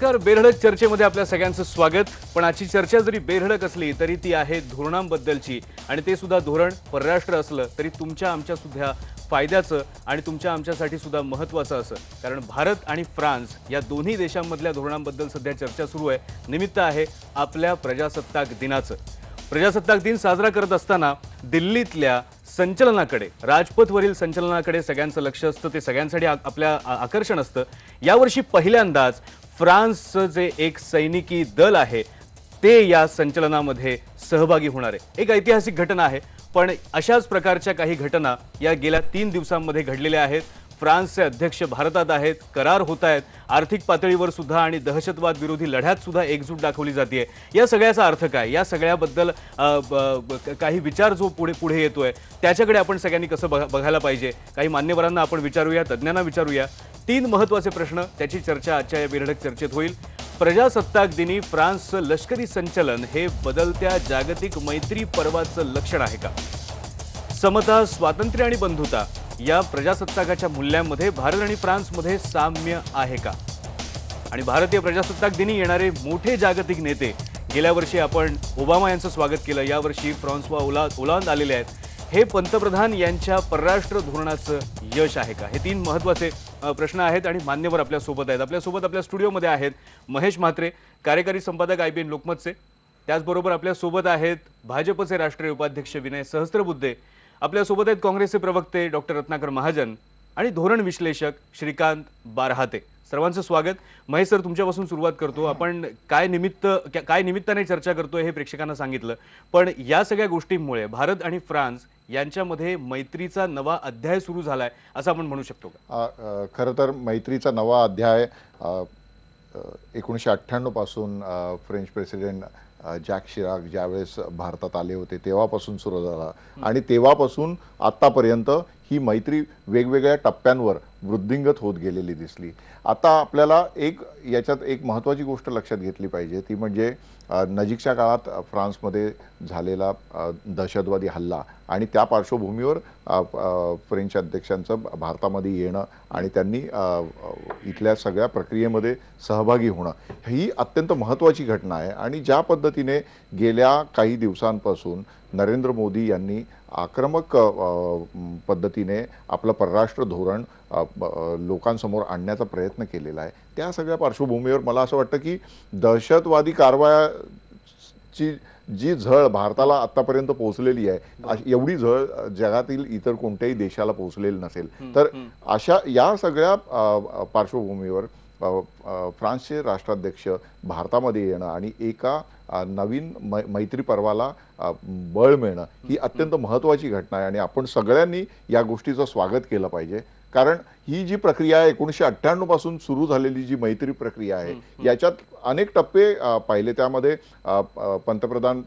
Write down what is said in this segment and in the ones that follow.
नमस्कार. बेधडक चर्चेमध्ये आपल्या सगळ्यांचं स्वागत. पण आजची चर्चा जरी बेधडक असली तरी ती आहे धोरणांबद्दलची, आणि ते सुद्धा धोरण परराष्ट्र असलं तरी तुमच्या आमच्या सुद्धा फायद्याचं आणि तुमच्या आमच्यासाठी सुद्धा महत्त्वाचं असं. कारण भारत आणि फ्रान्स या दोन्ही देशांमधल्या धोरणांबद्दल सध्या चर्चा सुरू आहे. निमित्त आहे आपल्या प्रजासत्ताक दिनाचं. प्रजासत्ताक दिन साजरा करत असताना दिल्लीतल्या संचलनाकडे, राजपथवरील संचलनाकडे सगळ्यांचं लक्ष असतं. ते सगळ्यांसाठी आपल्या आकर्षण असतं. यावर्षी पहिल्यांदाच फ्रान्सचं जे एक सैनिकी दल आहे ते या संचलनामध्ये सहभागी होणार आहे. एक ऐतिहासिक घटना आहे. पण अशाच प्रकारच्या काही घटना या गेल्या 3 दिवसांमध्ये घडलेल्या आहेत. फ्रान्सचे अध्यक्ष भारतात आहेत, करार होत आहेत, आर्थिक पातळीवर सुद्धा आणि दहशतवाद विरोधी लढ्यात सुद्धा एकजूट दाखवली जाते. या सगळ्याचा अर्थ काय, या सगळ्याबद्दल काही विचार जो पुढे येतोय त्याच्याकडे आपण सगळ्यांनी कसं बघायला पाहिजे, काही मान्यवरांना आपण विचारूया, तज्ज्ञांना विचारूया. 3 महत्त्वाचे प्रश्न, त्याची चर्चा आजच्या या बेधडक चर्चेत होईल. प्रजासत्ताक दिनी फ्रान्सचं लष्करी संचलन हे बदलत्या जागतिक मैत्री पर्वाचं लक्षण आहे का? समता, स्वातंत्र्य आणि बंधुता या प्रजासत्ताकाच्या मूल्यांमध्ये भारत आणि फ्रान्समध्ये साम्य आहे का? आणि भारतीय प्रजासत्ताक दिनी येणारे मोठे जागतिक नेते, गेल्या वर्षी आपण ओबामा यांचं स्वागत केलं, यावर्षी फ्रान्सवा ओलांद आलेले आहेत. हे पंतप्रधान यांच्या परराष्ट्र धोरणाचं यश आहे का? हे 3 महत्त्वाचे प्रश्न आहेत आणि मान्यवर आपल्यासोबत आहेत. आपल्यासोबत आपल्या स्टुडिओमध्ये आहेत महेश म्हात्रे, कार्यकारी संपादक IBN लोकमतचे. त्याचबरोबर आपल्यासोबत आहेत भाजपचे राष्ट्रीय उपाध्यक्ष विनय सहस्त्रबुद्धे. आपल्यासोबत आहेत काँग्रेसचे प्रवक्ते डॉक्टर रत्नाकर महाजन आणि धोरण विश्लेषक श्रीकांत बारहाते. सर्वांचं स्वागत. महेश सर, तुमच्यापासून सुरुवात करतो. आपण काय निमित्ताने चर्चा करतोय हे प्रेक्षकांना सांगितलं, पण या सगळ्या गोष्टींमुळे भारत आणि फ्रान्स यांच्यामध्ये मैत्रीचा नवा अध्याय सुरू झालाय असं आपण म्हणू शकतो का? खरं तर मैत्रीचा नवा अध्याय 1998 पासून फ्रेंच प्रेसिडेंट जॅक शिराक ज्यावेळेस भारतात आले होते तेव्हापासून सुरू झाला आणि तेव्हापासून आत्तापर्यंत ही मैत्री वेगवेगळ्या टप्प्यांवर वृद्धिंगत होत गेलेली दिसली. आता आपल्याला याच्यात एक महत्त्वाची गोष्ट लक्षात घेतली पाहिजे, ती म्हणजे नजीकच्या काळात फ्रान्समध्ये झालेला दहशतवादी हल्ला आणि त्या पार्श्वभूमीवर फ्रेंच अध्यक्षांचं भारतामध्ये येणं आणि त्यांनी इथल्या सगळ्या प्रक्रियेमध्ये सहभागी होणं ही अत्यंत महत्त्वाची घटना आहे. आणि ज्या पद्धतीने गेल्या काही दिवसांपासून नरेंद्र मोदी यांनी आक्रमक पद्धतीने आपलं परराष्ट्र धोरण लोकांसमोर आणण्याचा प्रयत्न केलेला आहे, त्या सगळ्या पार्श्वभूमीवर मला असं वाटतं की दहशतवादी कारवायाची जी झळ भारताला आतापर्यंत पोहोचलेली आहे, एवढी झळ जगातील इतर कोणत्याही देशाला पोहोचलेली नसेल. तर अशा या सगळ्या पार्श्वभूमीवर फ्रान्सचे राष्ट्राध्यक्ष भारतामध्ये येणं आणि एका नवीन मैत्री पर्वाला बळ मिळणं ही अत्यंत महत्त्वाची घटना आहे आणि आपण सगळ्यांनी या गोष्टीचं स्वागत केलं पाहिजे. कारण ही जी प्रक्रिया आहे 1998 पासून सुरू झालेली जी मैत्री प्रक्रिया आहे, याच्यात अनेक टप्पे पाहिले. त्यामध्ये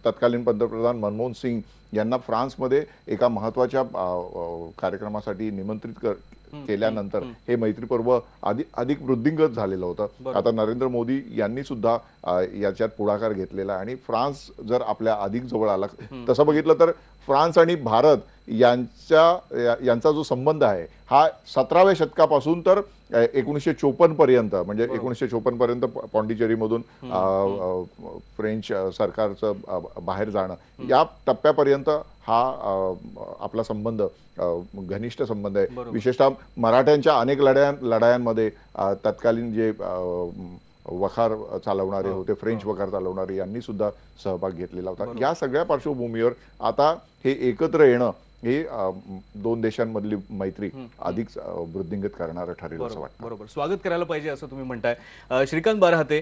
तत्कालीन पंतप्रधान मनमोहन सिंग यांना फ्रान्समध्ये एका महत्त्वाच्या कार्यक्रमासाठी निमंत्रित केल्यानंतर हे मैत्री पर्व अधिक वृद्धिंगत झालेलं होतं. आता नरेंद्र मोदी यांनी सुद्धा याच्यात पुढाकार घेतलेला आणि फ्रान्स जर आपल्या अधिक जवळ आला, तसं बघितलं तर फ्रान्स आणि भारत यांचा जो संबंध आहे हा 17व्या शतकापासून तर 1954 पर्यंत, म्हणजे 1954 पर्यंत पॉंडिचेरीमधून फ्रेंच सरकारचं बाहेर जाणं, या टप्प्यापर्यंत हा आपला संबंध घनिष्ठ संबंध आहे. विशेषतः मराठ्यांच्या अनेक लढायांमध्ये तत्कालीन जे वखार चालवणारे होते, फ्रेंच वखार चालवणारे, यांनी सुद्धा सहभाग घेतलेला होता. या सगळ्या पार्श्वभूमीवर आता हे एकत्र येणं हे 2 देशांमधली मैत्री अधिक वृद्धिंगत करणारं ठरेल असं वाटतं. बरोबर, स्वागत करायला पाहिजे असं तुम्ही म्हणताय. श्रीकांत बारहाते,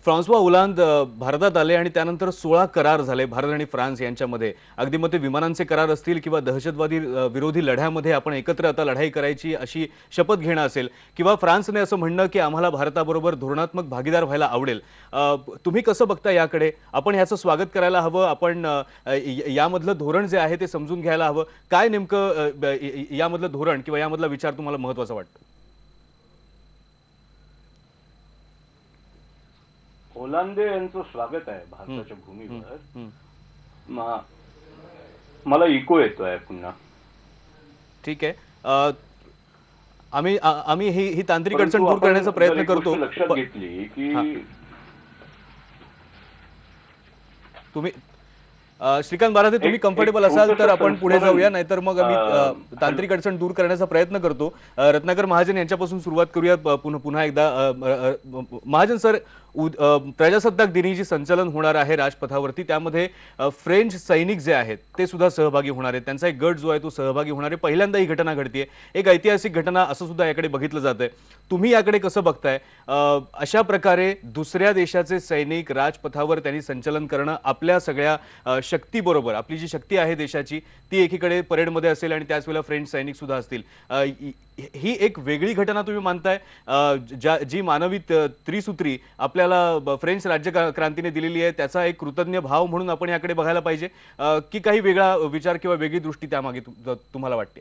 फ्रान्सवा ओलांद भारतात आले आणि त्यानंतर 16 करार झाले भारत आणि फ्रान्स यांच्यामध्ये. अगदी मग ते विमानांचे करार असतील किंवा दहशतवादी विरोधी लढ्यामध्ये आपण एकत्र आता लढाई करायची अशी शपथ घेणं असेल, किंवा फ्रान्सने असं म्हणणं की आम्हाला भारताबरोबर धोरणात्मक भागीदार व्हायला आवडेल. तुम्ही कसं बघता याकडे? आपण ह्याचं स्वागत करायला हवं? आपण यामधलं धोरण जे आहे ते समजून घ्यायला हवं? काय नेमकं यामधलं धोरण किंवा यामधला विचार तुम्हाला महत्त्वाचा वाटतो? ओलांदे यांचं स्वागत आहे भारताच्या भूमीवर. मला इको येतोय पुन्हा. ठीक आहे. आम्ही ही तांत्रिक अडचण परंतु दूर आपण करण्याचा प्रयत्न जर एक करतो. गोष्ट लक्षात घेतली की तुम्ही श्रीकांत बाराते, तुम्ही एक कम्फर्टेबल असाल तर छोटंसं आपण पुढे संस्मरण, जाऊया, नाहीतर मग आम्ही तांत्रिक अडचण दूर करण्याचा प्रयत्न करतो. रत्नाकर महाजन यांच्यापासून सुरुवात करूया पुन्हा एकदा. महाजन सर, प्रजासत्ताक दिनी जी संचलन होणार आहे राजपथावरती, त्यामध्ये फ्रेंच सैनिक जे आहेत ते सुद्धा सहभागी होणार आहेत. त्यांचा एक गट जो आहे तो सहभागी होणार आहे. पहिल्यांदा ही घटना घडतीये, एक ऐतिहासिक घटना असं सुद्धा याकडे बघितलं जातंय. तुम्ही याकडे कसं बघताय? अशा प्रकारे दुसऱ्या देशाचे सैनिक राजपथावर त्यांनी संचलन करणं आपल्या सगळ्या शक्तीबरोबर, आपली जी शक्ती आहे देशाची ती एकीकडे परेडमध्ये असेल आणि त्याच वेळेला फ्रेंच सैनिक सुद्धा असतील, ही एक वेगळी घटना तुम्ही मानताय? जी मानवी त्रिसूत्री आपल्याला फ्रेंच राज्यक्रांतीने दिलेली आहे त्याचा एक कृतज्ञ भाव म्हणून आपण याकडे बघायला पाहिजे, की काही वेगळा विचार किंवा वेगळी दृष्टी त्यामागे तुम्हाला वाटते?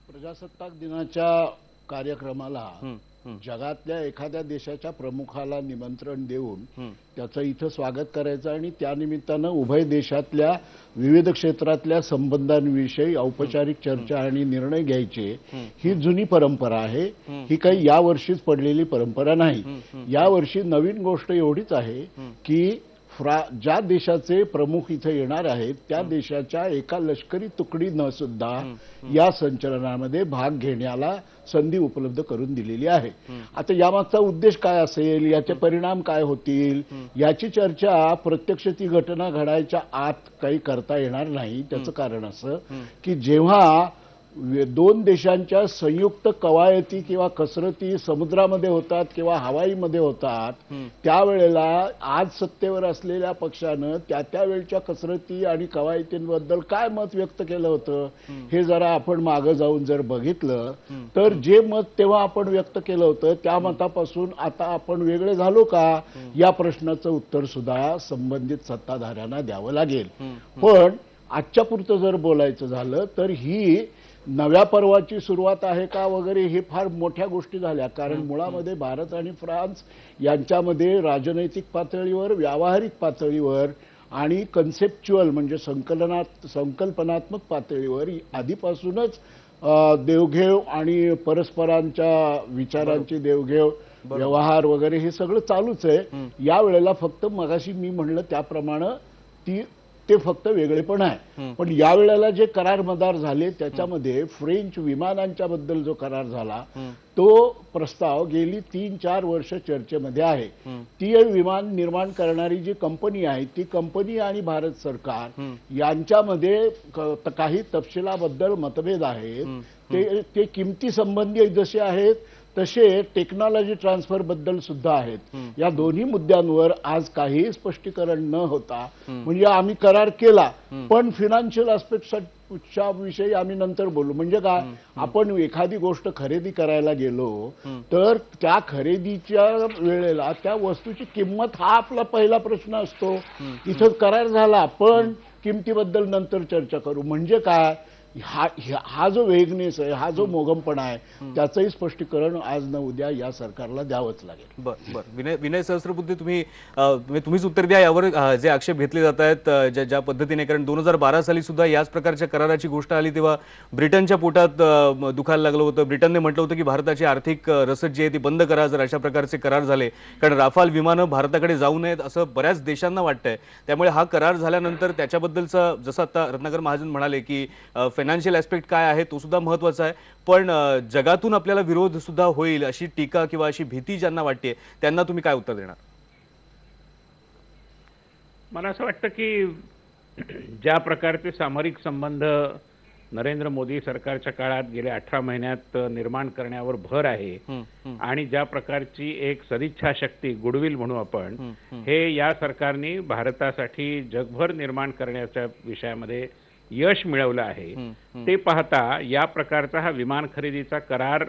प्रजासत्ताक दिनाच्या कार्यक्रमाला जगातल्या एखाद्या देशाच्या प्रमुखाला निमंत्रण देऊन त्याचं इथं स्वागत करायचं आणि त्यानिमित्तानं उभय देशातल्या विविध क्षेत्रातल्या संबंधांविषयी औपचारिक चर्चा आणि निर्णय घ्यायचे, ही जुनी परंपरा आहे. ही काही या वर्षीच पडलेली परंपरा नाही. या वर्षी नवीन गोष्ट एवढीच आहे की ज्या देशाचे प्रमुख इथे येणार आहेत त्या देशाच्या एका लष्करी तुकडीनं सुद्धा या संचलनामध्ये भाग घेण्याला संधी उपलब्ध करून दिलेली आहे. आता यामागचा उद्देश काय असेल, याचे परिणाम काय होतील, याची चर्चा प्रत्यक्ष ती घटना घडायच्या आत काही करता येणार नाही. त्याचं कारण असं की जेव्हा दोन देशांच्या संयुक्त कवायती किंवा कसरती समुद्रामध्ये होतात किंवा हवाईमध्ये होतात, त्यावेळेला आज सत्तेवर असलेल्या पक्षानं त्या वेळच्या कसरती आणि कवायतींबद्दल काय मत व्यक्त केलं होतं, हे जरा आपण मागं जाऊन जर बघितलं तर जे मत तेव्हा आपण व्यक्त केलं होतं त्या मतापासून आता आपण वेगळे झालो का, या प्रश्नाचं उत्तर सुद्धा संबंधित सत्ताधाऱ्यांना द्यावं लागेल. पण आजच्या पुरतं जर बोलायचं झालं तर ही नव्या पर्वाची सुरुवात आहे का वगैरे हे फार मोठ्या गोष्टी झाल्या. कारण मुळामध्ये भारत आणि फ्रान्स यांच्यामध्ये राजनैतिक पातळीवर, व्यावहारिक पातळीवर आणि कन्सेप्च्युअल म्हणजे संकल्पनात्मक पातळीवर आधीपासूनच देवघेव आणि परस्परांच्या विचारांची देवघेव, व्यवहार वगैरे हे सगळं चालूच आहे. यावेळेला फक्त मगाशी मी म्हणलं त्याप्रमाणे ते फक्त वेगळेपण आहे. पण यावेळेला जे करार मदार झाले त्याच्यामध्ये फ्रेंच विमानांच्या बद्दल जो करार झाला तो प्रस्ताव गेली 3-4 वर्ष चर्चेमध्ये आहे. ती विमान निर्माण करणारी जी कंपनी आहे ती कंपनी आणि भारत सरकार यांच्यामध्ये काही तपशिलाबद्दल मतभेद आहेत. ते किमती संबंधी जसे आहेत तसे टेक्नॉलॉजी ट्रान्सफर बद्दल सुद्धा आहेत. या दोन्ही मुद्द्यांवर आज काही स्पष्टीकरण न होता म्हणजे आम्ही करार केला पण फिनान्शियल च्या विषयी आम्ही नंतर बोलू. म्हणजे काय, आपण एखादी गोष्ट खरेदी करायला गेलो तर त्या खरेदीच्या वेळेला त्या वस्तूची किंमत हा आपला पहिला प्रश्न असतो. इथं करार झाला पण किमतीबद्दल नंतर चर्चा करू. म्हणजे काय, हा जो वेगनेस आहे, हा जो मोगमपणा आहे त्याचंही स्पष्टीकरण आज न उद्या या सरकारला द्यावंच लागेल. बरं, विनय सहस्त्रबुद्धे, तुम्हीच उत्तर द्या यावर. जे आक्षेप घेतले जात आहेत ज्या पद्धतीने, कारण 2012 साली सुद्धा याच प्रकारच्या कराराची गोष्ट आली तेव्हा ब्रिटनच्या पोटात दुखायला लागलं होतं. ब्रिटनने म्हटलं होतं की भारताची आर्थिक रसद जी आहे ती बंद करा जर अशा प्रकारचे करार झाले, कारण राफाल विमानं भारताकडे जाऊ नयेत असं बऱ्याच देशांना वाटतंय. त्यामुळे हा करार झाल्यानंतर त्याच्याबद्दलचा, जसं आता रत्नाकर महाजन म्हणाले की फायनान्शियल ॲस्पेक्ट काय आहे तो सुद्धा महत्त्वाचा आहे, पण जगातून आपल्याला विरोध सुद्धा होईल अशी टीका किंवा अशी भीती ज्यांना वाटते त्यांना तुम्ही काय उत्तर देणार? मला असं वाटतं की ज्या प्रकारचे सामरिक संबंध नरेंद्र मोदी सरकारच्या काळात गेल्या 18 महिन्यात निर्माण करण्यावर भर आहे आणि ज्या प्रकारची एक सदिच्छा शक्ती, गुडविल म्हणू आपण, हे या सरकारने भारतासाठी जगभर निर्माण करण्याच्या विषयामध्ये यश मिळवलं आहे, ते पाहता या प्रकारचा हा विमान खरेदीचा करार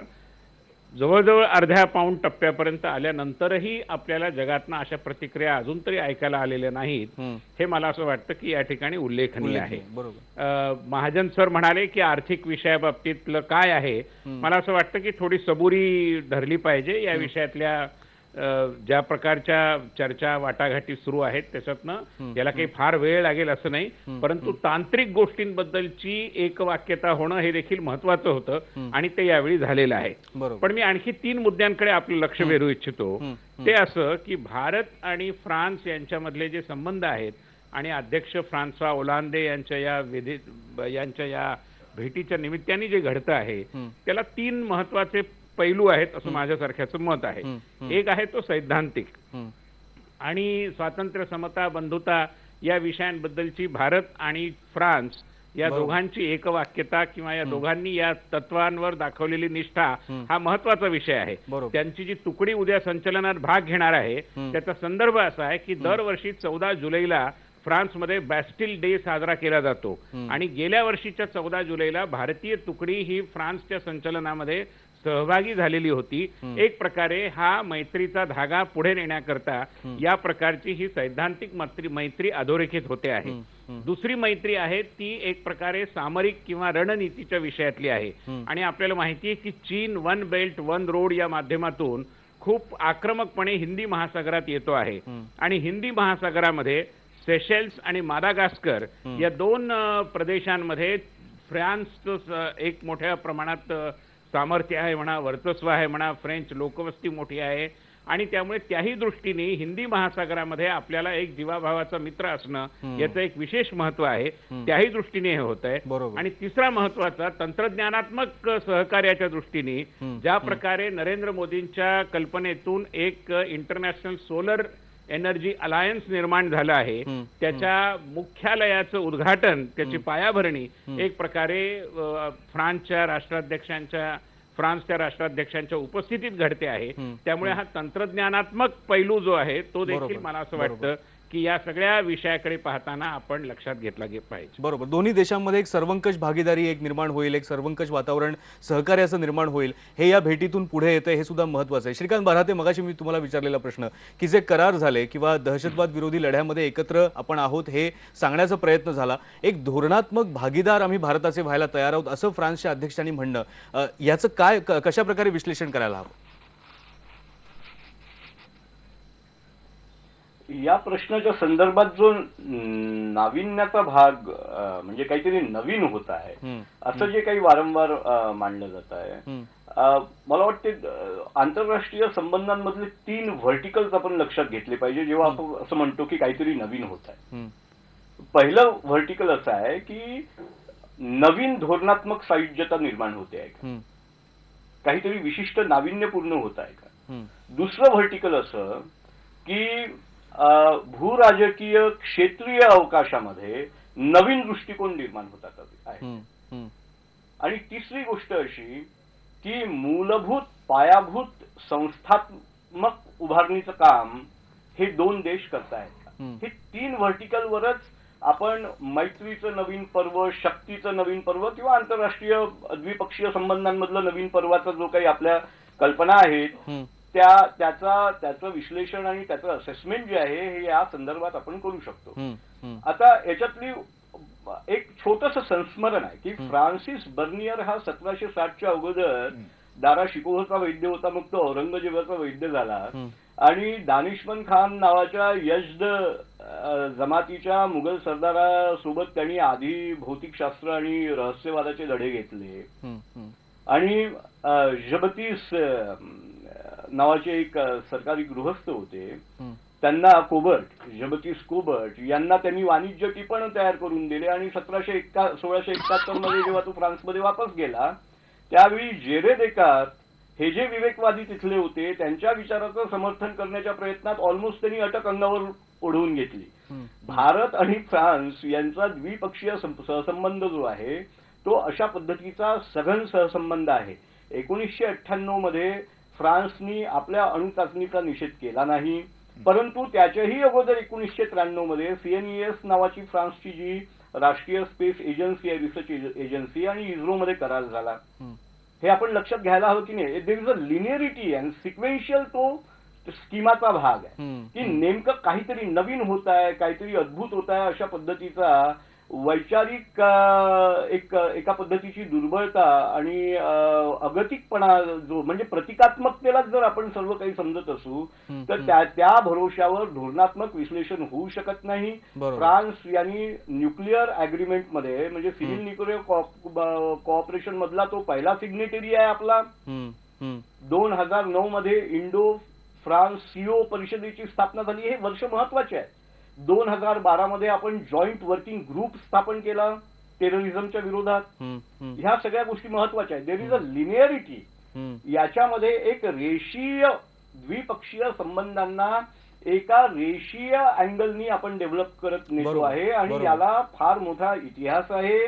जवळजवळ अर्ध्या पाऊण टप्प्यापर्यंत आल्यानंतरही आपल्याला जगातनं अशा प्रतिक्रिया अजून तरी ऐकायला आलेल्या नाहीत, हे मला असं वाटतं की या ठिकाणी उल्लेखनीय आहे. महाजन सर म्हणाले की आर्थिक विषयाबाबतीतलं काय आहे, मला असं वाटतं की थोडी सबुरी धरली पाहिजे. या विषयातल्या ज्या प्रकारच्या चर्चा वाटाघाटी सुरू आहेत त्याच्यातनं याला काही फार वेळ लागेल असं नाही, परंतु तांत्रिक गोष्टींबद्दलची एकवाक्यता होणं हे देखील महत्वाचं होतं आणि ते यावेळी झालेलं आहे. बरोबर. पण मी आणखी 3 मुद्द्यांकडे आपलं लक्ष वेधू इच्छितो. ते असं की भारत आणि फ्रान्स यांच्यामधले जे संबंध आहेत आणि अध्यक्ष फ्रान्सवा ओलांदे यांच्या या भेटीच्या निमित्ताने जे घडतं आहे त्याला 3 महत्वाचे पैलू आहेत असं माझ्यासारख्याचं मत आहे. एक आहे तो सैद्धांतिक आणि स्वातंत्र्य, समता, बंधुता या विषयांबद्दलची भारत आणि फ्रान्स या दोघांची एकवाक्यता किंवा या दोघांनी या तत्वांवर दाखवलेली निष्ठा हा महत्वाचा विषय आहे. त्यांची जी तुकडी उद्या संचलनात भाग घेणार आहे त्याचा संदर्भ असा आहे की दरवर्षी 14 जुलैला फ्रान्समध्ये बॅस्टिल डे साजरा केला जातो आणि गेल्या वर्षीच्या 14 जुलैला भारतीय तुकडी ही फ्रान्सच्या संचलनामध्ये सहभागी झालेली होती. एक प्रकारे हा मैत्रीचा धागा पुढे नेण्याकरता या प्रकारची ही सैद्धांतिक मैत्री अधोरेखित होते आहे. दुसरी मैत्री आहे ती एक प्रकारे सामरिक किंवा रणनीतीच्या विषयातली आहे आणि आपल्याला माहिती आहे की चीन वन बेल्ट वन रोड या माध्यमातून खूप आक्रमकपणे हिंदी महासागरात येतो आहे आणि हिंदी महासागरामध्ये सेशेल्स आणि मादागास्कर या 2 प्रदेशांमध्ये फ्रान्सचं एक मोठ्या प्रमाणात सामर्थ्य आहे म्हणा, वर्चस्व आहे म्हणा, फ्रेंच लोकवस्ती मोठी आहे आणि त्यामुळे त्याही दृष्टीने हिंदी महासागरामध्ये आपल्याला एक जीवाभावाचा मित्र असणं याचं एक विशेष महत्व आहे. त्याही दृष्टीने हे होत आहे. आणि तिसरा महत्वाचा तंत्रज्ञानात्मक सहकार्याच्या दृष्टीने ज्या प्रकारे नरेंद्र मोदींच्या कल्पनेतून एक इंटरनॅशनल सोलर एनर्जी अलायन्स निर्माण झालं आहे त्याच्या मुख्यालयाचं उद्घाटन, त्याची पायाभरणी एक प्रकारे फ्रान्सच्या राष्ट्राध्यक्षांच्या उपस्थितीत घडते आहे. त्यामुळे हा तंत्रज्ञानात्मक पैलू जो आहे तो देखील मला असं वाटतं की या सगळ्या विषयाकडे पाहताना आपण लक्षात घेतला पाहिजे. बरोबर. दोन्ही देशांमध्ये एक सर्वंकष भागीदारी एक निर्माण होईल, एक सर्वंकष वातावरण सहकार्याचं निर्माण होईल, हे या भेटीतून पुढे येतं, हे सुद्धा महत्त्वाचं आहे. श्रीकांत बाराते, मगाशी मी तुम्हाला विचारलेला प्रश्न की जे करार झाले किंवा दहशतवाद विरोधी लढ्यामध्ये एकत्र आपण आहोत हे सांगण्याचा प्रयत्न झाला, एक धोरणात्मक भागीदार आम्ही भारताचे व्हायला तयार आहोत असं फ्रान्सच्या अध्यक्षांनी म्हणणं, याचं काय कशा प्रकारे विश्लेषण करायला हवं? या प्रश्नाच्या संदर्भात जो नाविन्याचा भाग म्हणजे काहीतरी नवीन होत आहे असं जे काही वारंवार मांडलं जात आहे, मला वाटते आंतरराष्ट्रीय संबंधांमधले 3 व्हर्टिकल्स आपण लक्षात घेतले पाहिजे जेव्हा आपण असं म्हणतो की काहीतरी नवीन होत आहे. पहिलं व्हर्टिकल असं आहे की नवीन धोरणात्मक सायुज्यता निर्माण होते आहे का, काहीतरी विशिष्ट नाविन्यपूर्ण होत आहे का. दुसरं व्हर्टिकल असं की भूराजकीय क्षेत्रीय अवकाशामध्ये नवीन दृष्टिकोन निर्माण होतात आहे. आणि तिसरी गोष्ट अशी की मूलभूत पायाभूत संस्थात्मक उभारणीचं काम हे 2 देश करतायत. हे 3 व्हर्टिकलवरच आपण मैत्रीचं नवीन पर्व, शक्तीचं नवीन पर्व किंवा आंतरराष्ट्रीय द्विपक्षीय संबंधांमधलं नवीन पर्वाचा जो काही आपल्या कल्पना आहेत त्याचं विश्लेषण आणि त्याचं असेसमेंट जे आहे हे या संदर्भात आपण करू शकतो. आता याच्यातली एक छोटस संस्मरण आहे की फ्रान्सिस बर्नियर हा 1760च्या अगोदर दारा शिकोहचा वैद्य होता, मग तो औरंगजेबाचा वैद्य झाला आणि दानिशमन खान नावाच्या यजद जमातीच्या मुघल सरदारासोबत त्यांनी आधी भौतिकशास्त्र आणि रहस्यवादाचे धडे घेतले आणि जबतीस नावाचे एक सरकारी गृहस्थ होते, त्यांना जबतीस कोबर्ट यांना त्यांनी वाणिज्य टिपण तयार करून दिले आणि 1671 मध्ये जेव्हा तो फ्रान्समध्ये वापस गेला त्यावेळी जेरे देकार्त हे जे विवेकवादी तिथले होते त्यांच्या विचाराचं समर्थन करण्याच्या प्रयत्नात ऑलमोस्ट त्यांनी अटक अंगावर ओढवून घेतली. भारत आणि फ्रान्स यांचा द्विपक्षीय सहसंबंध जो आहे तो अशा पद्धतीचा सघन सहसंबंध आहे. 1998 मध्ये फ्रान्सनी आपल्या अणुचाचणीचा निषेध केला नाही, परंतु त्याच्याही अगोदर 1993 मध्ये CNES नावाची फ्रान्सची जी राष्ट्रीय स्पेस एजन्सी आहे, रिसर्च एजन्सी, आणि इस्रोमध्ये करार झाला. हे आपण लक्षात घ्यायला हवं की नाही. There is a linearity and sequential तो स्कीमाचा भाग आहे की नेमकं काहीतरी नवीन होत आहे, काहीतरी अद्भुत होत आहे अशा पद्धतीचा वैचारिक एका पद्धतीची दुर्बलता आणि अगतिकपणा जो म्हणजे प्रतिकात्मकतेलाच जर आपण सर्व काही समजत असू तर त्या भरोश्यावर धोरणात्मक विश्लेषण होऊ शकत नाही. फ्रान्स यांनी न्यूक्लिअर अग्रीमेंटमध्ये म्हणजे सिव्हिल न्यूक्लिअर कोऑपरेशन मधला तो पहिला सिग्नेटरी आहे आपला. 2009 मध्ये इंडो फ्रान्स सीओ परिषदेची स्थापना झाली. हे वर्ष महत्वाचे आहे. 2012 मध्ये आपण जॉईंट वर्किंग ग्रुप स्थापन केला टेररिझमच्या विरोधात. ह्या सगळ्या गोष्टी महत्वाच्या आहेत. There is a linearity. याच्यामध्ये एक रेषीय द्विपक्षीय संबंधांना एका रेषीय अँगलनी आपण डेव्हलप करत नेतो आहे आणि याला फार मोठा इतिहास आहे.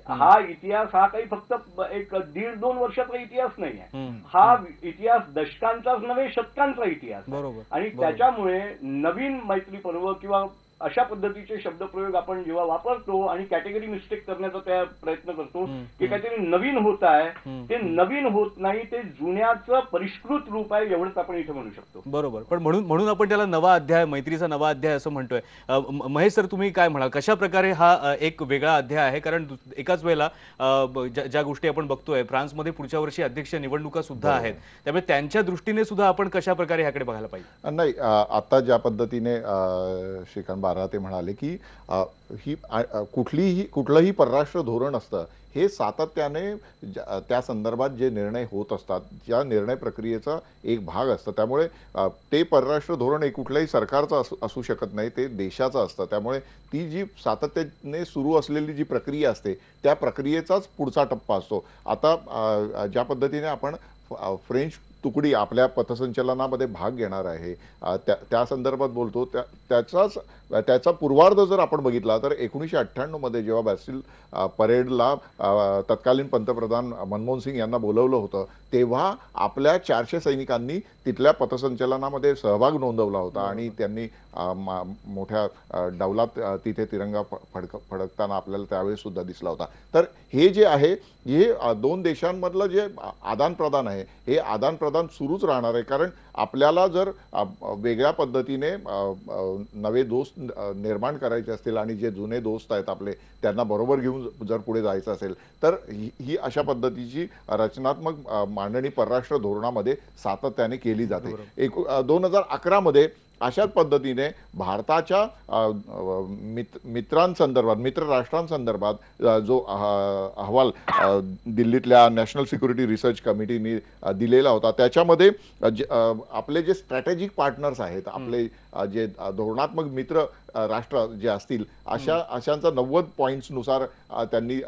हा इतिहास हा काही फक्त एक 1.5-2 वर्षाचा इतिहास नाही आहे. हा इतिहास दशकांचाच नव्हे शतकांचा इतिहास आणि त्याच्यामुळे नवीन मैत्री पर्व किंवा अशा पद्धतीचे शब्दप्रयोग आपण जेव्हा वापरतो आणि कॅटेगरी मिस्टेक करण्याचा त्या प्रयत्न करतो की काहीतरी नवीन होत आहे, ते नवीन होत नाही, ते जुन्याचं परिष्कृत रूप आहे एवढंच आपण इथे म्हणू शकतो. बरोबर. पण म्हणून आपण त्याला नवा अध्याय, मैत्रीचा नवा अध्याय असं म्हणतोय. महेश सर, तुम्ही काय म्हणाल, कशा प्रकारे हा एक वेगळा अध्याय आहे? कारण एकाच वेळेला ज्या गोष्टी आपण बघतोय, फ्रान्समध्ये पुढच्या वर्षी अध्यक्ष निवडणुका सुद्धा आहेत, त्यामुळे त्यांच्या दृष्टीने सुद्धा आपण कशा प्रकारे ह्याकडे बघायला पाहिजे? नाही, आता ज्या पद्धतीने श्रीकांत बारा ते म्हणाले की ही कुठलंही परराष्ट्र धोरण असतं हे सातत्याने त्या संदर्भात जे निर्णय होत असतात, ज्या निर्णय प्रक्रियेचा एक भाग असतं. त्यामुळे ते परराष्ट्र धोरण कुठल्याही सरकारचं असू शकत नाही, ते देशाचं असतं. त्यामुळे ती जी सातत्याने सुरू असलेली जी प्रक्रिया असते त्या प्रक्रियेचाच पुढचा टप्पा असतो. आता ज्या पद्धतीने आपण फ्रेंच तुकडी आपल्या पथसंचलनामध्ये भाग घेणार आहे त्या संदर्भात बोलतो, त्याचा पूर्वार्ध जर आपण बघितला तर 1998 मध्ये जेव्हा बॅसिल परेडला तत्कालीन पंतप्रधान मनमोहन सिंग यांना बोलवलं होतं तेव्हा आपल्या 400 सैनिकांनी तिथल्या पथसंचलनामध्ये सहभाग नोंदवला होता आणि त्यांनी मोठ्या डौलात तिथे तिरंगा फडकताना आपल्याला त्यावेळेस सुद्धा दिसला होता. तर हे जे आहे हे दोन देशांमधलं जे आदान प्रदान आहे हे आदान प्रदान सुरूच राहणार आहे. कारण आपल्याला जर वेगळ्या पद्धतीने नवे दोस्त निर्माण करायचे असतील आणि जे जुने दोस्त आहेत आपले त्यांना बरोबर घेऊन जर पुढे जायचं असेल तर ही अशा पद्धतीची रचनात्मक मांडणी परराष्ट्र धोरणामध्ये सातत्याने केली जाते. 2011 मध्ये अशाच पद्धतीने भारताच्या मित्रांसंदर्भात, मित्र राष्ट्रांसंदर्भात जो अहवाल दिल्लीतल्या नॅशनल सिक्युरिटी रिसर्च कमिटीने दिलेला होता त्याच्यामध्ये आपले जे स्ट्रॅटेजिक पार्टनर्स आहेत, आपले जे धोरणात्मक मित्र राष्ट्र जे असतील अशांचा 90 पॉईंट्सनुसार त्यांनी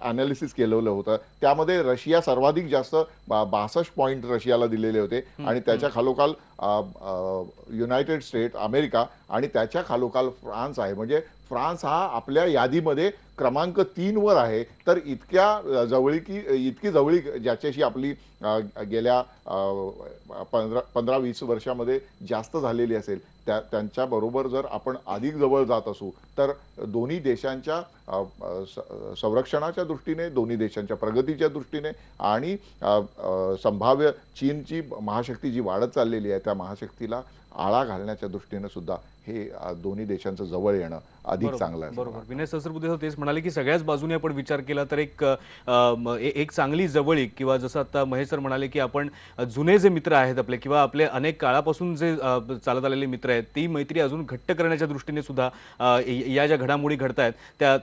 ॲनालिसिस केलेलं होतं. त्यामध्ये रशिया सर्वाधिक जास्त 62 पॉईंट रशियाला दिलेले होते आणि त्याच्या खालोखाल युनायटेड स्टेट अमेरिका आणि त्याच्या खालोखाल फ्रान्स आहे. म्हणजे फ्रान्स हा आपल्या यादीमध्ये क्रमांक 3 वर आहे. तर इतकी जवळीक ज्याच्याशी आपली गेल्या 15-20 वर्षामध्ये जास्त झालेली असेल त्यांच्याबरोबर जर आपण अधिक जवळ जात असू तर दोन्ही देशांच्या संरक्षणाच्या दृष्टीने, दोन्ही देशांच्या प्रगतीच्या दृष्टीने आणि संभाव्य चीनची महाशक्ती जी वाढत चाललेली आहे त्या महाशक्तीला आळा घालण्याच्या दृष्टीने सुद्धा हे दोन्ही देशांचं जवळ येणं अधिक चांगलं आहे. बरोबर. विनय सहस्रबुद्धे तेच म्हणाले की सगळ्याच बाजूने आपण विचार केला तर एक चांगली जवळीक किंवा जसं आता महेश सर म्हणाले की आपण जुने जे मित्र आहेत आपले किंवा आपले अनेक काळापासून जे चालत आलेले मित्र आहेत ती मैत्री अजून घट्ट करण्याच्या दृष्टीने सुद्धा या ज्या घडामोडी घडत आहेत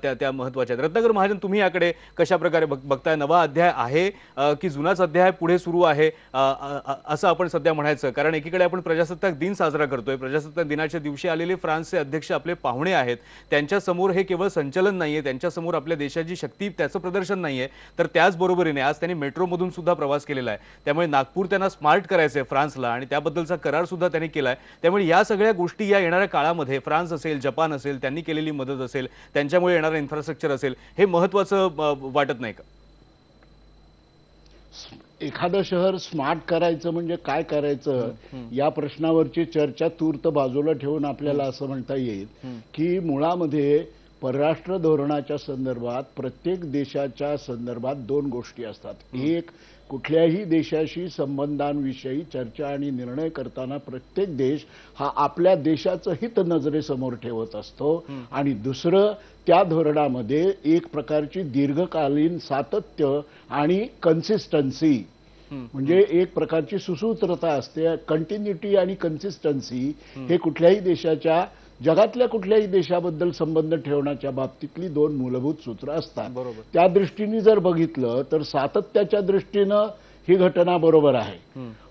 त्या महत्त्वाच्या आहेत. रत्नाकर महाजन, तुम्ही याकडे कशा प्रकारे बघताय? नवा अध्याय आहे की जुनाच अध्याय पुढे सुरू आहे असं आपण सध्या म्हणायचं? कारण एकीकडे आपण प्रजासत्ताक दिन साजरा करतोय, प्रजासत्ताक दिनाच्या दिवशी आलेले फ्रान्सचे अध्यक्ष आपले पाहुणे आहेत, त्यांच्या समोर हे केवळ संचलन नाहीये, त्यांच्या समोर आपल्या देशाची शक्ती त्याचं प्रदर्शन नाहीये, तर त्याचबरोबरीने आज त्यांनी मेट्रोमधून सुद्धा प्रवास केलेला आहे. त्यामुळे नागपूर त्यांना स्मार्ट करायचंय फ्रान्सला आणि त्याबद्दलचा करार सुद्धा त्यांनी केलाय. त्यामुळे या सगळ्या गोष्टी या येणाऱ्या काळामध्ये फ्रान्स असेल, जपान असेल, त्यांनी केलेली मदत असेल, त्यांच्यामुळे येणारं इन्फ्रास्ट्रक्चर असेल, हे महत्त्वाचं वाटत नाही का? एखादं शहर स्मार्ट करायचं म्हणजे काय करायचं या प्रश्नावरची चर्चा तूर्त बाजूला ठेवून आपल्याला असं म्हणता येईल की मुळामध्ये परराष्ट्र धोरणाच्या संदर्भात प्रत्येक देशाच्या संदर्भात दोन गोष्टी असतात. एक, कुठल्याही देशाशी संबंधांविषयी चर्चा आणि निर्णय करताना प्रत्येक देश हा आपल्या देशाचं हित नजरेसमोर ठेवत असतो आणि दुसरं त्या धोरणामध्ये एक प्रकारची दीर्घकालीन सातत्य आणि कन्सिस्टन्सी म्हणजे एक प्रकारची सुसूत्रता असते. कंटिन्युटी आणि कन्सिस्टन्सी हे कुठल्याही देशाच्या जगातल्या कुठल्याही देशाबद्दल संबंध ठेवण्याच्या बाबतीतली दोन मूलभूत सूत्र असतात. बरोबर. त्या दृष्टीने जर बघितलं तर सातत्याच्या दृष्टीनं ही घटना बरोबर आहे.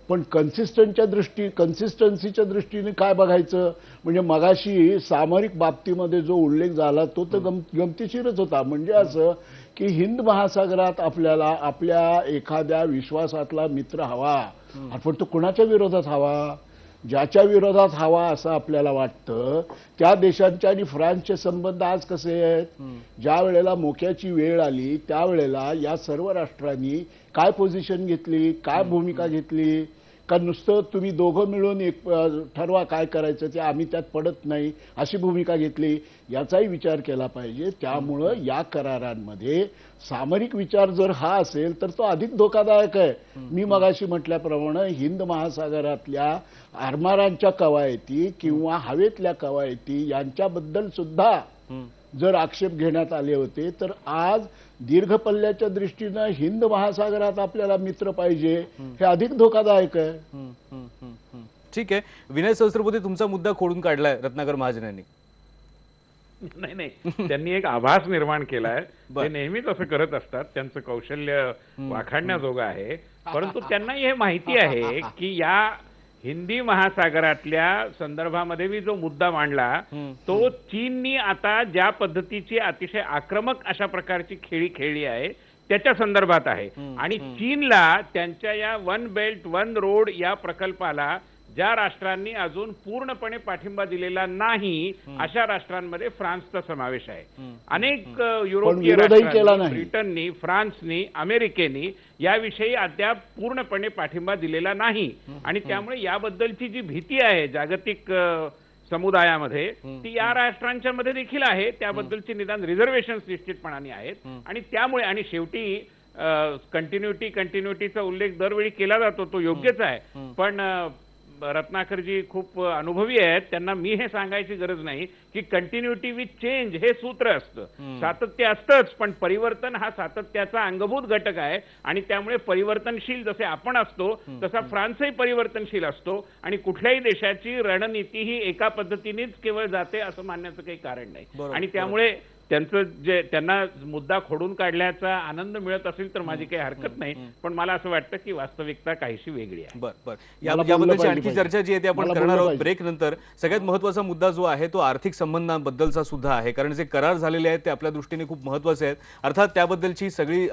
पण कन्सिस्टन्सीच्या दृष्टीने काय बघायचं म्हणजे मगाशी सामरिक बाबतीमध्ये जो उल्लेख झाला तो तर गमतीशीरच होता. म्हणजे असं की हिंद महासागरात आपल्याला आपल्या एखाद्या विश्वासातला मित्र हवा, पण तो कुणाच्या विरोधात हवा? ज्याच्या विरोधात हवा असं आपल्याला वाटतं त्या देशांचे आणि फ्रान्सचे संबंध आज कसे आहेत? ज्या वेळेला मोक्याची वेळ आली त्यावेळेला या सर्व राष्ट्रांनी काय पोझिशन घेतली, काय भूमिका घेतली? का नुसतं तुम्ही दोघं मिळून एक ठरवा काय करायचं ते, आम्ही त्यात पडत नाही अशी भूमिका घेतली? याचाही विचार केला पाहिजे. त्यामुळं या करारांमध्ये सामरिक विचार जर हा असेल तर तो अधिक धोकादायक आहे. मी मगाशी म्हटल्याप्रमाणे हिंद महासागरातल्या आरमारांच्या कवायती किंवा हवेतल्या कवायती यांच्याबद्दल सुद्धा जर आक्षेप घेण्यात आले होते तर आज दीर्घ पल्ल्याच्या दृष्टीनं हिंद महासागरात आपल्याला मित्र पाहिजे हे अधिक धोकादायक आहे. ठीक आहे, विनय सहस्त्रबुद्धे तुमचा मुद्दा खोडून काढलाय रत्नाकर महाजन यांनी. नाही, त्यांनी एक आभास निर्माण केलाय. ते नेहमीच असं करत असतात, त्यांचं कौशल्य वाखाणण्याजोगं आहे. परंतु त्यांनाही हे माहिती आहे की या हिंदी महासागरातल्या संदर्भामध्ये मी जो मुद्दा मांडला तो चीननी आता ज्या पद्धतीची अतिशय आक्रमक अशा प्रकारची खेळी खेळली आहे त्याच्या संदर्भात आहे. आणि चीनला त्यांच्या या वन बेल्ट वन रोड या प्रकल्पाला ज्या राष्ट्रांनी अजून पूर्णपणे पाठिंबा दिलेला नाही अशा राष्ट्रांमध्ये फ्रान्सचा समावेश आहे. अनेक युरोपीय राष्ट्रांनी, ब्रिटननी, फ्रान्सनी, अमेरिकेनी याविषयी अद्याप पूर्णपणे पाठिंबा दिलेला नाही. आणि त्यामुळे याबद्दलची जी भीती आहे जागतिक समुदायामध्ये ती या राष्ट्रांच्या मध्ये देखील आहे. त्याबद्दलची निदान रिझर्वेशन्स निश्चितपणाने आहेत. आणि त्यामुळे आणि शेवटी कंटिन्युटीचा उल्लेख दरवेळी केला जातो, तो योग्यच आहे. पण रत्नाकरजी खूप अनुभवी आहेत, त्यांना मी हे सांगायची गरज नाही की कंटिन्युटी विथ चेंज हे सूत्र असतं. सातत्य असतंच, पण परिवर्तन हा सातत्याचा अंगभूत घटक आहे. आणि त्यामुळे परिवर्तनशील जसे आपण असतो तसा फ्रान्सही परिवर्तनशील असतो. आणि कुठल्याही देशाची रणनीती ही एका पद्धतीनेच केवळ जाते असं मानण्याचं काही कारण नाही. आणि त्यामुळे त्यांचं जे त्यांना मुद्दा खोडून काढल्याचा आनंद मिळत असेल तर माझी काही हरकत नाही. पण मला असं वाटतं की वास्तविकता काहीशी वेगळी आहे. बरं, याबद्दलची आणखी चर्चा जी आहे ती आपण करणार आहोत ब्रेक नंतर. सगळ्यात महत्त्वाचा मुद्दा जो आहे तो आर्थिक संबंधांबद्दलचा सुद्धा आहे, कारण जे करार झालेले आहेत ते आपल्या दृष्टीने खूप महत्त्वाचे आहेत. अर्थात त्याबद्दलची सगळी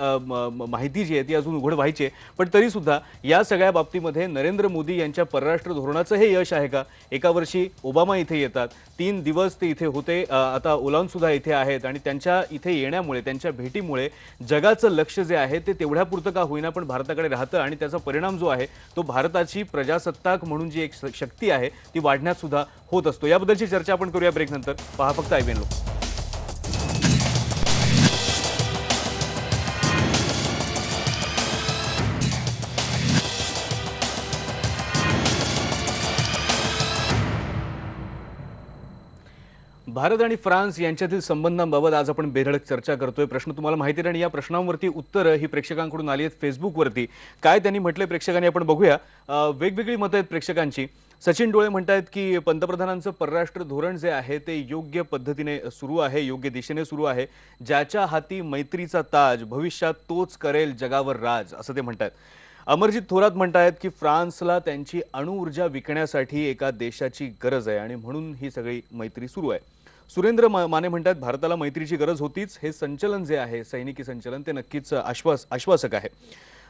माहिती जी आहे ती अजून उघड व्हायची आहे. पण तरी सुद्धा या सगळ्या बाबतीमध्ये नरेंद्र मोदी यांच्या परराष्ट्र धोरणाचं हे यश आहे का? एका वर्षी ओबामा इथे येतात, 3 दिवस ते इथे होते, आता ओलांड सुद्धा इथे आहेत आणि त्यांच्या इथे येण्यामुळे, त्यांच्या भेटीमुळे जगाचं लक्ष जे आहे ते तेवढ्यापुरतं का होईना पण भारताकडे राहतं. आणि त्याचा परिणाम जो आहे तो भारताची प्रजासत्ताक म्हणून जी एक शक्ती आहे ती वाढण्यात सुद्धा होत असतो. याबद्दलची चर्चा आपण करूया ब्रेक नंतर. पहा फक्त IBN लोक. भारत आणि फ्रान्स यांच्यातील संबंधांबाबत आज आपण बेधडक चर्चा करतोय. प्रश्न तुम्हाला माहिती आहे आणि या प्रश्नांवरती उत्तरं ही प्रेक्षकांकडून आली आहेत फेसबुकवरती. काय त्यांनी म्हटलंय प्रेक्षकांनी आपण बघूया. वेगवेगळी मतं आहेत प्रेक्षकांची. सचिन डोळे म्हणतायत की पंतप्रधानांचं परराष्ट्र धोरण जे आहे ते योग्य पद्धतीने सुरू आहे, योग्य दिशेने सुरू आहे. ज्याच्या हाती मैत्रीचा ताज भविष्यात तोच करेल जगावर राज, असं ते म्हणतात. अमरजीत थोरात म्हणतायत की फ्रान्सला त्यांची अणुऊर्जा विकण्यासाठी एका देशाची गरज आहे आणि म्हणून ही सगळी मैत्री सुरू आहे. सुरेंद्र माने म्हणतात भारताला मैत्रीची गरज होतीच. हे संचलन जे आहे सैनिकी संचलन ते नक्कीच आश्वासक आहे.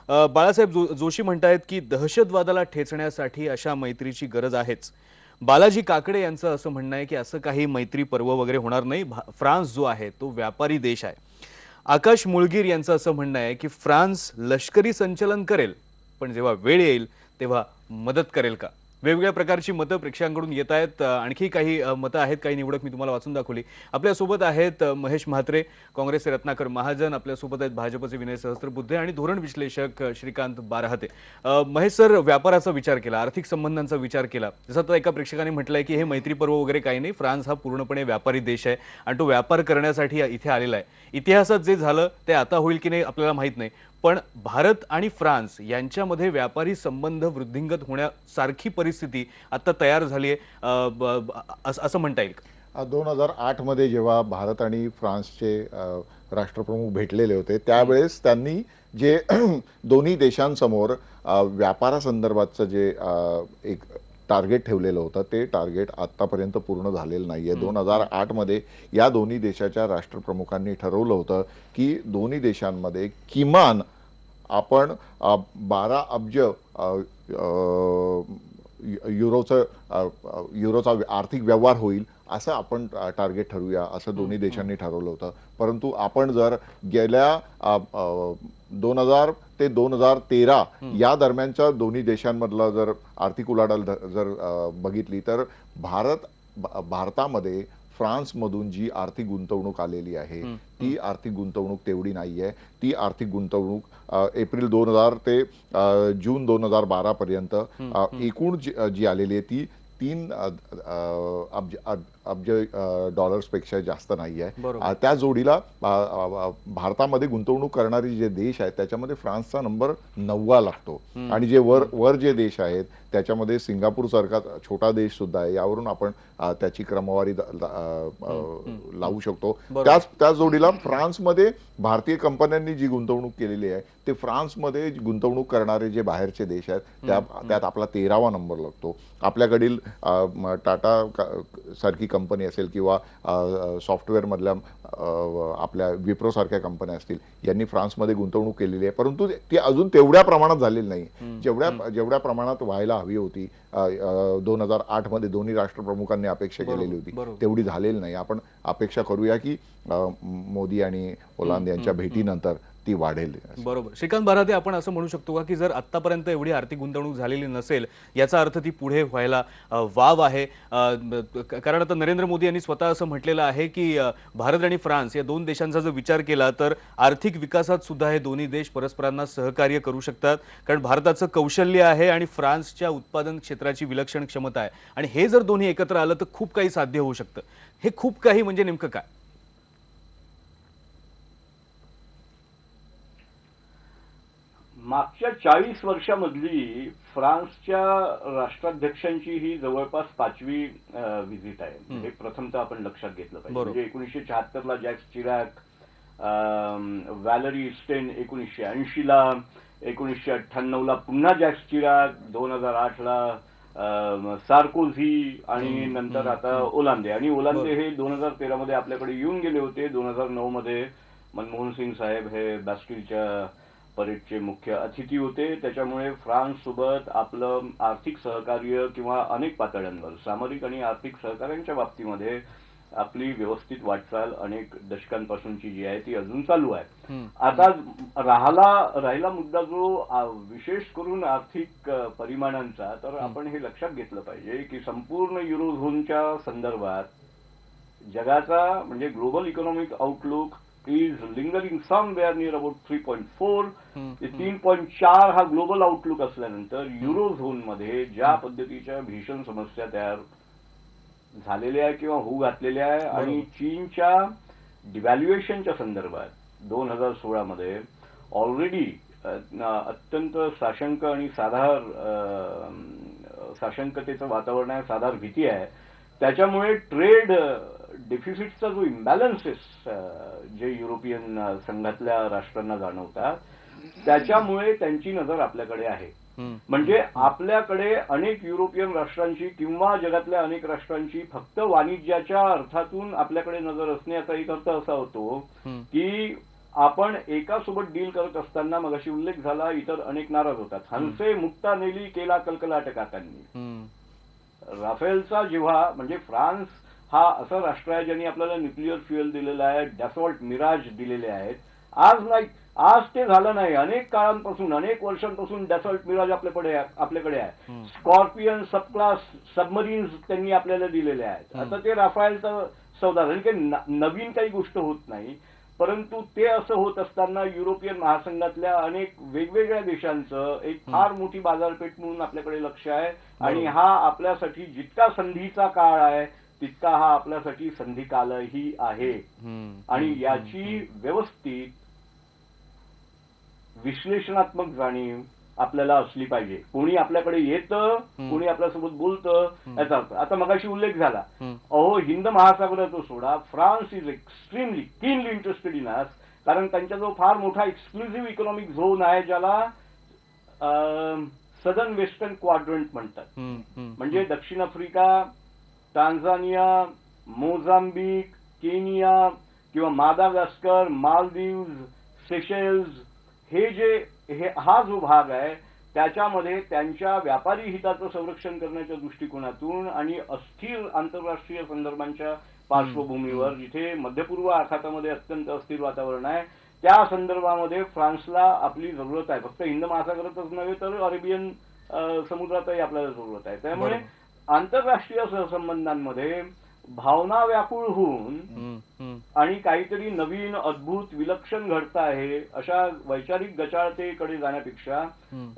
बाळासाहेब जोशी म्हणतायत की दहशतवादाला ठेचण्यासाठी अशा मैत्रीची गरज आहेच. बालाजी काकडे यांचं असं म्हणणं आहे की असं काही मैत्री पर्व वगैरे होणार नाही. फ्रान्स जो आहे तो व्यापारी देश आहे. आकाश मुळगीर यांचं असं म्हणणं आहे की फ्रान्स लष्करी संचलन करेल पण जेव्हा वेळ येईल तेव्हा मदत करेल का, वेगवेगळ्या प्रकारची मतं प्रेक्षकांकडून येत आहेत. आणखी काही मतं आहेत, काही निवडक मी तुम्हाला वाचून दाखवली. आपल्यासोबत आहेत महेश म्हात्रे, काँग्रेसचे रत्नाकर महाजन, आपल्यासोबत आहेत भाजपचे विनय सहस्त्रबुद्धे आणि धोरण विश्लेषक श्रीकांत बारहाते. महेश सर, व्यापाराचा विचार केला, आर्थिक संबंधांचा विचार केला, जसं आता एका प्रेक्षकाने म्हटलंय की हे मैत्री पर्व वगैरे काही नाही, फ्रान्स हा पूर्णपणे व्यापारी देश आहे आणि तो व्यापार करण्यासाठी इथे आलेला आहे. इतिहासात जे झालं ते आता होईल की नाही आपल्याला माहीत नाही, पण भारत आणि फ्रान्स यांच्यामध्ये व्यापारी संबंध वृद्धिंगत होण्यासारखी परिस्थिती आता तयार झाली आहे असं म्हणता येईल का? 2008 मध्ये जेव्हा भारत आणि फ्रान्सचे राष्ट्रप्रमुख भेटलेले होते त्यावेळेस त्यांनी जे दोन्ही देशांसमोर व्यापारासंदर्भातचं जे एक टार्गेट ठेवलेलं होतं ते टार्गेट आत्तापर्यंत पूर्ण झालेलं नाही आहे. 2008 मध्ये या दोन्ही देशाच्या राष्ट्रप्रमुखांनी ठरवलं होतं की दोन्ही देशांमध्ये किमान आपण 12 अब्ज युरोचा आर्थिक व्यवहार होईल असं आपण टार्गेट ठरवूया असं दोन्ही देशांनी ठरवलं होतं. परंतु आपण जर गेल्या 2000 ते 2013 या दरम्यानच्या दोन्ही देशांमधला जर आर्थिक उलाढाल जर बघितली तर भारतामध्ये फ्रान्समधून जी आर्थिक गुंतवणूक आलेली आहे ती आर्थिक गुंतवणूक तेवढी नाही आहे. ती आर्थिक गुंतवणूक एप्रिल 2000 ते जून 2012 पर्यंत एकूण जी आलेली आहे ती 3 अब्ज डॉलर्सपेक्षा जास्त नाही आहे. त्या जोडीला भारतामध्ये गुंतवणूक करणारे जे देश आहेत त्याच्यामध्ये फ्रान्सचा नंबर 9वा लागतो आणि जे वर जे देश आहेत त्याच्यामध्ये सिंगापूर सारखा छोटा देश सुद्धा आहे. यावरून आपण त्याची क्रमवारी लावू शकतो. त्याच जोडीला फ्रान्समध्ये भारतीय कंपन्यांनी जी गुंतवणूक केलेली आहे ते फ्रान्समध्ये गुंतवणूक करणारे जे बाहेरचे देश आहेत त्यात आपला 13वा नंबर लागतो. आपल्याकडील टाटा सारखी कंपनी असेल किंवा सॉफ्टवेअर मधल्या आपल्या विप्रो सारख्या कंपन्या असतील यांनी फ्रान्समध्ये गुंतवणूक केलेली आहे. परंतु ती अजून तेवढ्या प्रमाणात झालेली नाही जेवढ्या प्रमाणात व्हायला हवी होती. 2008 मध्ये दोन्ही राष्ट्रप्रमुखांनी अपेक्षा केलेली होती तेवढी झालेली नाही. आपण अपेक्षा करूया की मोदी आणि ओलांद यांच्या भेटीनंतर ती वाढेल. बरोबर. श्रीकांत बारहाते, आपण असं म्हणू शकतो का की जर आतापर्यंत एवढी आर्थिक गुंतवणूक झालेली नसेल याचा अर्थ ती पुढे व्हायला वाव आहे? कारण आता नरेंद्र मोदी यांनी स्वतः असं म्हटलेलं आहे की भारत आणि फ्रान्स या दोन देशांचा जर विचार केला तर आर्थिक विकासात सुद्धा हे दोन्ही देश परस्परांना सहकार्य करू शकतात, कारण भारताचं कौशल्य आहे आणि फ्रान्सच्या उत्पादन क्षेत्राची विलक्षण क्षमता आहे आणि हे जर दोन्ही एकत्र आलं तर खूप काही साध्य होऊ शकतं. हे खूप काही म्हणजे नेमकं काय? मागच्या 40 वर्षामधली फ्रान्सच्या राष्ट्राध्यक्षांची ही जवळपास 5वी व्हिजिट आहे. हे प्रथमतः आपण लक्षात घेतलं पाहिजे. म्हणजे 1976 ला जॅक्स चिराक, व्हॅलरी स्टेन 1980 ला, 1998 ला पुन्हा जॅक्स चिराक, 2008 ला सार्कोझी आणि नंतर आता ओलांदे. आणि ओलांदे हे 2013 मध्ये आपल्याकडे येऊन गेले होते. 2009 मध्ये मनमोहन सिंग साहेब हे बॅस्टिलच्या परेडचे मुख्य अतिथी होते. त्याच्यामुळे फ्रान्स सोबत आपलं आर्थिक सहकार्य किंवा अनेक पातळ्यांवर सामरिक आणि आर्थिक सहकार्यांच्या बाबतीमध्ये आपली व्यवस्थित वाटचाल अनेक दशकांपासूनची जी आहे ती अजून चालू आहे. आता राहिला मुद्दा जो विशेष करून आर्थिक परिमाणांचा, तर आपण हे लक्षात घेतलं पाहिजे की संपूर्ण युरो झोनच्या संदर्भात जगाचा म्हणजे global economic outlook is lingering somewhere near about 3.4. 3.4 हा ग्लोबल आउटलुक असल्यानंतर युरो झोन मध्ये ज्या पद्धतीच्या भीषण समस्या तयार झालेल्या आहे किंवा होऊ घातलेल्या आहे आणि चीनच्या डिव्हॅल्युएशनच्या संदर्भात 2016 मध्ये ऑलरेडी अत्यंत साशंक आणि साशंकतेचं वातावरण आहे, साधार भीती आहे. त्याच्यामुळे ट्रेड डेफिसिटचा जो इम्बॅलन्सेस जे युरोपियन संघातल्या राष्ट्रांना जाणवतात त्याच्यामुळे त्यांची नजर आपल्याकडे आहे. म्हणजे आपल्याकडे अनेक युरोपियन राष्ट्रांची किंवा जगातल्या अनेक राष्ट्रांची फक्त वाणिज्याच्या अर्थातून आपल्याकडे नजर असणे याचा एक अर्थ असा होतो की आपण एकासोबत डील करत असताना मगाशी उल्लेख झाला इतर अनेक नाराज होतात. हंसे मुक्ता नेली केला कलकलाट काकांनी. राफेलचा जेव्हा म्हणजे फ्रान्स हा असं राष्ट्र आहे ज्यांनी आपल्याला न्यूक्लिअर फ्युएल दिलेलं आहे, डॅसॉल्ट मिराज दिलेले आहेत. आज ते झालं नाही. अनेक काळांपासून, अनेक वर्षांपासून डॅसॉल्ट मिराज आपल्याकडे आहे. स्कॉर्पियन सब क्लास सबमरीन्स त्यांनी आपल्याला दिलेले आहेत. आता ते राफायलचा सौदा झाला, काही नवीन काही गोष्ट होत नाही. परंतु ते असं होत असताना युरोपियन महासंघातल्या अनेक वेगवेगळ्या देशांचं एक फार मोठी बाजारपेठ म्हणून आपल्याकडे लक्ष आहे. आणि हा आपल्यासाठी जितका संधीचा काळ आहे तितका हा आपल्यासाठी संधिकालही आहे. आणि याची व्यवस्थित विश्लेषणात्मक जाणीव आपल्याला असली पाहिजे. कोणी आपल्याकडे येतं, कोणी आपल्यासोबत बोलतं, याचा अर्थ आता मगाशी उल्लेख झाला, अहो हिंद महासागराचा सोडा, France is extremely keenly interested in us, कारण त्यांच्याजवळ फार मोठा एक्सक्लुझिव्ह इकॉनॉमिक झोन आहे ज्याला सदर्न वेस्टर्न क्वाड्रंट म्हणतात. म्हणजे दक्षिण आफ्रिका, टांझानिया, मोझांबिक, केनिया किंवा मादागास्कर, मालदीव्स, सेशेल्स, हा जो भाग आहे त्याच्यामध्ये त्यांच्या व्यापारी हिताचं संरक्षण करण्याच्या दृष्टिकोनातून आणि अस्थिर आंतरराष्ट्रीय संदर्भांच्या पार्श्वभूमीवर, जिथे मध्यपूर्व आखातामध्ये अत्यंत अस्थिर वातावरण आहे, त्या संदर्भामध्ये फ्रान्सला आपली जरूरत आहे. फक्त हिंद महासागरातच नव्हे तर अरेबियन समुद्रातही आपल्याला जरूरत आहे. त्यामुळे आंतरराष्ट्रीय सहसंबंधांमध्ये भावना व्याकुळ होऊन आणि काहीतरी नवीन अद्भुत विलक्षण घडत आहे अशा वैचारिक गचाळतेकडे जाण्यापेक्षा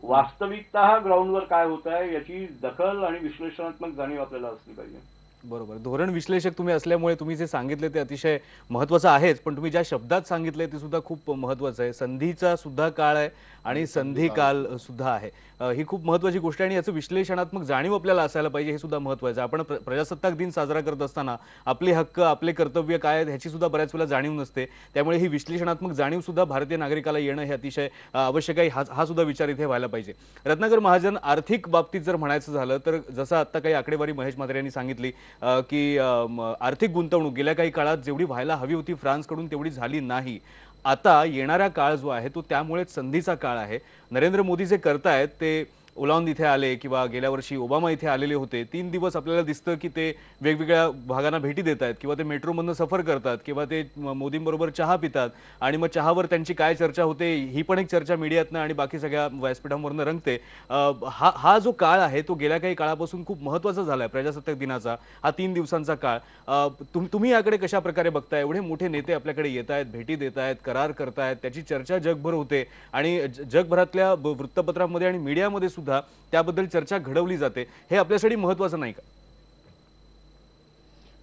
वास्तविकता ग्राउंडवर काय होत आहे याची दखल आणि विश्लेषणात्मक जाणीव आपल्याला असली पाहिजे. बरोबर. धोरण विश्लेषक तुम्ही असल्यामुळे तुम्ही जे सांगितले ते अतिशय महत्त्वाचं आहेच, पण तुम्ही ज्या शब्दात सांगितले ते सुद्धा खूप महत्त्वाचं आहे. संधीचा सुद्धा काळ आहे आणि संधिकाल सुद्धा आहे. ही खूप महत्त्वाची गोष्ट आहे आणि याचं विश्लेषणात्मक जाणीव आपल्याला असायला पाहिजे, हे सुद्धा महत्त्वाचं आहे. आपण प्रजासत्ताक दिन साजरा करत असताना आपले हक्क, आपले कर्तव्य काय आहेत ह्याची सुद्धा बऱ्याच वेळेला जाणीव नसते. त्यामुळे ही विश्लेषणात्मक जाणीव सुद्धा भारतीय नागरिकाला येणं हे अतिशय आवश्यक आहे. हा सुद्धा विचार इथे व्हायला पाहिजे. रत्नाकर महाजन, आर्थिक बाबतीत जर म्हणायचं झालं तर जसं आता काही आकडेवारी महेश म्हात्रे यांनी सांगितली की आर्थिक गुंतवणूक गेल्या काही काळात जेवढी व्हायला हवी होती फ्रान्सकडून तेवढी झाली नाही. आता येणारा काळ जो आहे तो त्यामुळेच संधीचा काळ आहे. नरेंद्र मोदी जे करतायत ते ओलांद इथे आले किंवा गेल्या वर्षी ओबामा इथे आलेले होते. 3 दिवस आपल्याला दिसतं की ते वेगवेगळ्या भागांना भेटी देत आहेत किंवा ते मेट्रोमधनं सफर करतात किंवा ते मोदींबरोबर चहा पितात आणि मग चहावर त्यांची काय चर्चा होते ही पण एक चर्चा मीडियातनं आणि बाकी सगळ्या व्यासपीठांवरनं रंगते. हा जो काळ आहे तो गेल्या काही काळापासून खूप महत्त्वाचा झाला आहे. प्रजासत्ताक दिनाचा हा 3 दिवसांचा काळ, तुम्ही याकडे कशा प्रकारे बघताय? एवढे मोठे नेते आपल्याकडे येत आहेत, भेटी देत आहेत, करार करतायत, त्याची चर्चा जगभर होते आणि जगभरातल्या वृत्तपत्रांमध्ये आणि मीडियामध्ये सुद्धा त्याबद्दल चर्चा घडवली जाते. हे आपल्यासाठी महत्त्वाचं नाही का?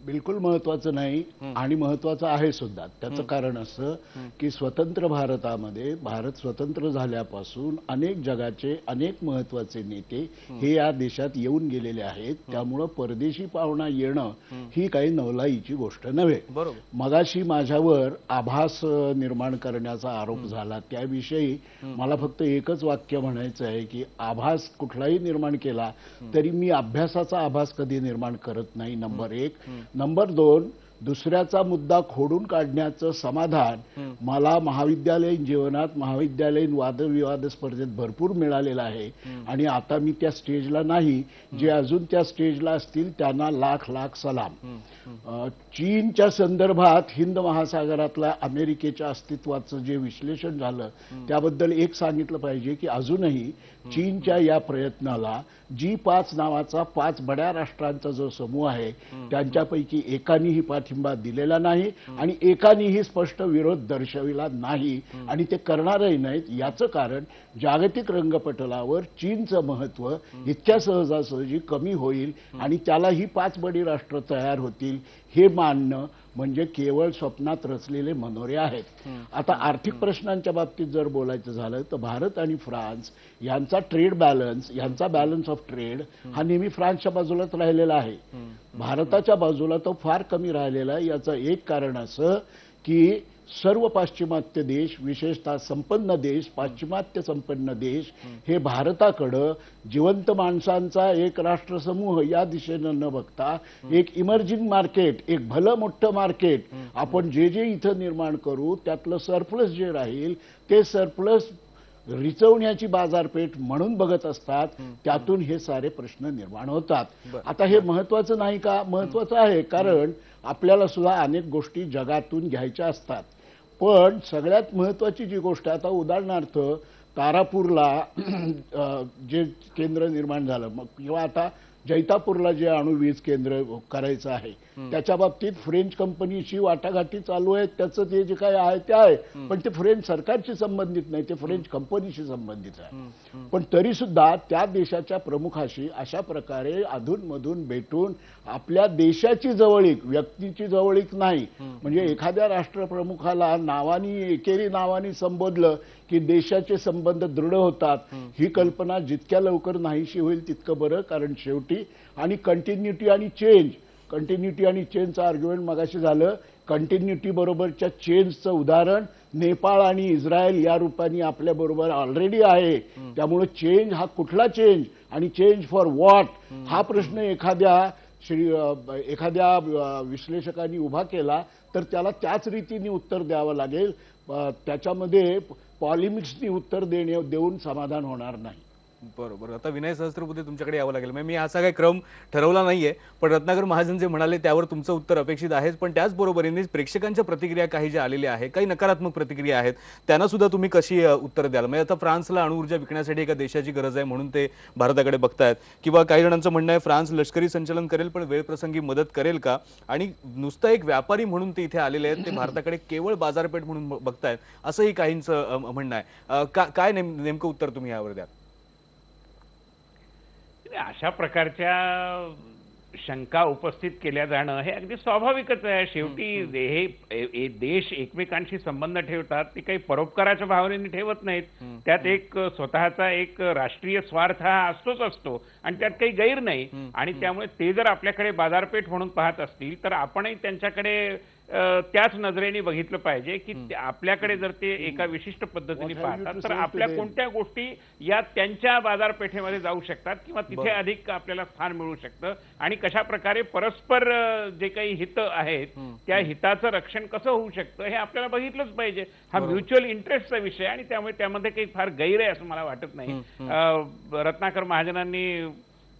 बिलकुल महत्वाचं नाही आणि महत्वाचं आहे सुद्धा. त्याचं कारण असं की स्वतंत्र भारतामध्ये, भारत स्वतंत्र झाल्यापासून अनेक जगाचे अनेक महत्वाचे नेते हे या देशात येऊन गेलेले आहेत. त्यामुळं परदेशी पाहुणा येणं ही काही नवलाईची गोष्ट नव्हे. बरोबर. मगाशी माझ्यावर आभास निर्माण करण्याचा आरोप झाला, त्याविषयी मला फक्त एकच वाक्य म्हणायचं आहे की आभास कुठलाही निर्माण केला तरी मी अभ्यासाचा आभास कधी निर्माण करत नाही, नंबर 1. नंबर 2, दुसऱ्याचा मुद्दा खोडून काढण्याचं समाधान मला महाविद्यालयीन जीवनात, महाविद्यालयीन वादविवाद स्पर्धेत भरपूर मिळालेलं आहे. आणि आता मी त्या स्टेजला नाही. जे अजून त्या स्टेजला असतील त्यांना लाख लाख सलाम. चीनच्या संदर्भात हिंद महासागरातल्या अमेरिकेच्या अस्तित्वाचं जे विश्लेषण झालं त्याबद्दल एक सांगितलं पाहिजे की अजूनही चीनच्या या प्रयत्नाला G5 नावाचा 5 बड्या राष्ट्रांचा जो समूह आहे त्यांच्यापैकी एकानेही पाठिंबा दिलेला नाही आणि एकानेही स्पष्ट विरोध दर्शविला नाही आणि ते करणारही नाहीत. याचं कारण जागतिक रंगपटलावर चीनचं महत्त्व इतक्या सहजासहजी कमी होईल आणि त्याला ही 5 बडी राष्ट्र तयार होतील हे मानणं म्हणजे केवळ स्वप्नात रचलेले मनोरे आहेत. आता आर्थिक प्रश्नांच्या बाबतीत जर बोलायचं झालं तर भारत आणि फ्रान्स यांचा ट्रेड बॅलन्स, यांचा बॅलन्स ऑफ ट्रेड हा नेहमी फ्रान्सच्या बाजूलाच राहिलेला आहे. भारताच्या बाजूला तो फार कमी राहिलेला आहे. याचं एक कारण असं की सर्व पाश्चिमात्य देश, विशेषतः संपन्न देश, पाश्चिमात्य संपन्न देश हे भारताकडं जिवंत माणसांचा एक राष्ट्रसमूह या दिशेनं न बघता एक इमर्जिंग मार्केट, एक भलं मोठं मार्केट आपण जे जे इथं निर्माण करू त्यातलं सरप्लस जे राहील ते सरप्लस रिचवण्याची बाजारपेठ म्हणून बघत असतात. त्यातून हे सारे प्रश्न निर्माण होतात. आता हे महत्वाचं नाही का? महत्वाचं आहे, कारण आपल्याला सुद्धा अनेक गोष्टी जगातून घ्यायच्या असतात. पण सगळ्यात महत्वाची जी गोष्ट आता उदाहरणार्थ तारापूरला जे केंद्र निर्माण झालं मग किंवा आता जैतापूरला जे अणुवीज केंद्र करायचं आहे त्याच्या बाबतीत फ्रेंच कंपनीशी वाटाघाटी चालू आहेत. त्याचं ते जे काय आहे ते आहे, पण ते फ्रेंच सरकारशी संबंधित नाही, ते फ्रेंच कंपनीशी संबंधित आहे. पण तरी सुद्धा त्या देशाच्या प्रमुखाशी अशा प्रकारे अधूनमधून भेटून आपल्या देशाची जवळीक, व्यक्तीची जवळीक नाही, म्हणजे एखाद्या राष्ट्रप्रमुखाला नावानी एकेरी नावानी संबोधलं की देशाचे संबंध दृढ होतात, ही कल्पना जितक्या लवकर नाहीशी होईल तितकं बरं. कारण शेवटी आणि कंटिन्युटी आणि चेंजचं आर्ग्युमेंट मगाशी झालं. कंटिन्युटी बरोबरच्या चेंजचं उदाहरण नेपाळ आणि इस्रायल या रूपाने आपल्या बरोबर ऑलरेडी आहे. त्यामुळे चेंज हा कुठला चेंज आणि चेंज फॉर व्हॉट हा प्रश्न एखाद्या विश्लेषकांनी उभा केला तर त्याला त्याच रीतीने उत्तर द्यावं लागेल. त्याच्यामध्ये पॉलिमिक्सनी उत्तर देऊन समाधान होणार नाही. बरोबर. आता विनय सहस्त्रबुद्धे तुमच्याकडे यावं लागेल. म्हणजे मी असा काही क्रम ठरवला नाहीये, पण रत्नाकर महाजन जे म्हणाले त्यावर तुमचं उत्तर अपेक्षित आहेच. पण त्याचबरोबरीने प्रेक्षकांच्या प्रतिक्रिया काही ज्या आलेल्या आहेत, काही नकारात्मक प्रतिक्रिया आहेत, त्यांना सुद्धा तुम्ही कशी उत्तर द्याल? म्हणजे आता फ्रान्सला अणुऊर्जा विकण्यासाठी एका देशाची गरज आहे म्हणून ते भारताकडे बघतायत, किंवा काही जणांचं म्हणणं आहे फ्रान्स लष्करी संचलन करेल पण वेळप्रसंगी मदत करेल का, आणि नुसतं एक व्यापारी म्हणून ते इथे आलेले आहेत, ते भारताकडे केवळ बाजारपेठ म्हणून बघतायत, असंही काहींचं म्हणणं आहे. काय नेमकं उत्तर तुम्ही यावर द्याल? अशा प्रकारच्या शंका उपस्थित केल्या जाणं हे अगदी स्वाभाविकच आहे. शेवटी हे देश एकमेकांशी संबंध ठेवतात, ते काही परोपकाराच्या भावनेने ठेवत नाहीत. त्यात एक स्वतःचा एक राष्ट्रीय स्वार्थ हा असतो आणि त्यात काही गैर नाही. आणि त्यामुळे ते जर आपल्याकडे बाजारपेठ म्हणून पाहत असतील तर आपणही त्यांच्याकडे त्याच नजरेने बघितलं पाहिजे की आपल्याकडे जर ते एका विशिष्ट पद्धतीने पाहतात तर आपल्या कोणत्या गोष्टी या त्यांच्या बाजारपेठेमध्ये जाऊ शकतात किंवा तिथे अधिक आपल्याला स्थान मिळू शकतं, आणि कशा प्रकारे परस्पर जे काही हित आहेत त्या हिताचं रक्षण कसं होऊ शकतं हे आपल्याला बघितलंच पाहिजे. हा म्युच्युअल इंटरेस्टचा विषय आणि त्यामुळे त्यामध्ये काही फार गैर आहे असं मला वाटत नाही. रत्नाकर महाजनांनी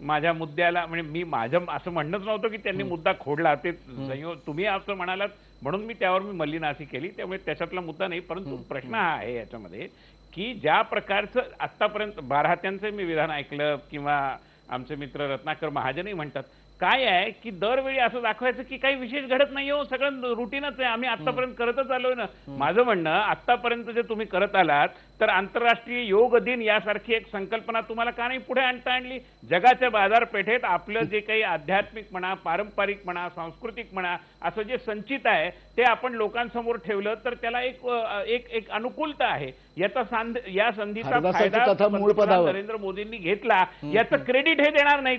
माझ्या मुद्द्याला, म्हणजे मी माझं असं म्हणणंच नव्हतं की त्यांनी मुद्दा खोडला, ते तुम्ही असं म्हणालात म्हणून मी त्यावर मल्लीनासी केली, त्यामुळे त्याच्यातला मुद्दा नाही. परंतु प्रश्न हा आहे याच्यामध्ये की ज्या प्रकारचं आतापर्यंत बारात्यांचं मी विधान ऐकलं किंवा आमचे मित्र रत्नाकर महाजनही म्हणतात, काय आहे की दरवेळी असं दाखवायचं की काही विशेष घडत नाही हो, सगळं रुटीनच आहे, आम्ही आतापर्यंत करतच आलोय ना. माझं म्हणणं, आतापर्यंत जे तुम्ही करत आलात तर आंतरराष्ट्रीय योग दिन यासारखी एक संकल्पना तुम्हाला का नाही पुढे आणली? जगाच्या बाजारपेठेत आपलं जे काही आध्यात्मिक म्हणा, पारंपरिक म्हणा, सांस्कृतिक म्हणा असं जे संचित आहे ते आपण लोकांसमोर ठेवलं तर त्याला एक अनुकूलता आहे. या संधीचा फायदा नरेंद्र मोदींनी घेतला, याचं क्रेडिट हे देणार नाहीत.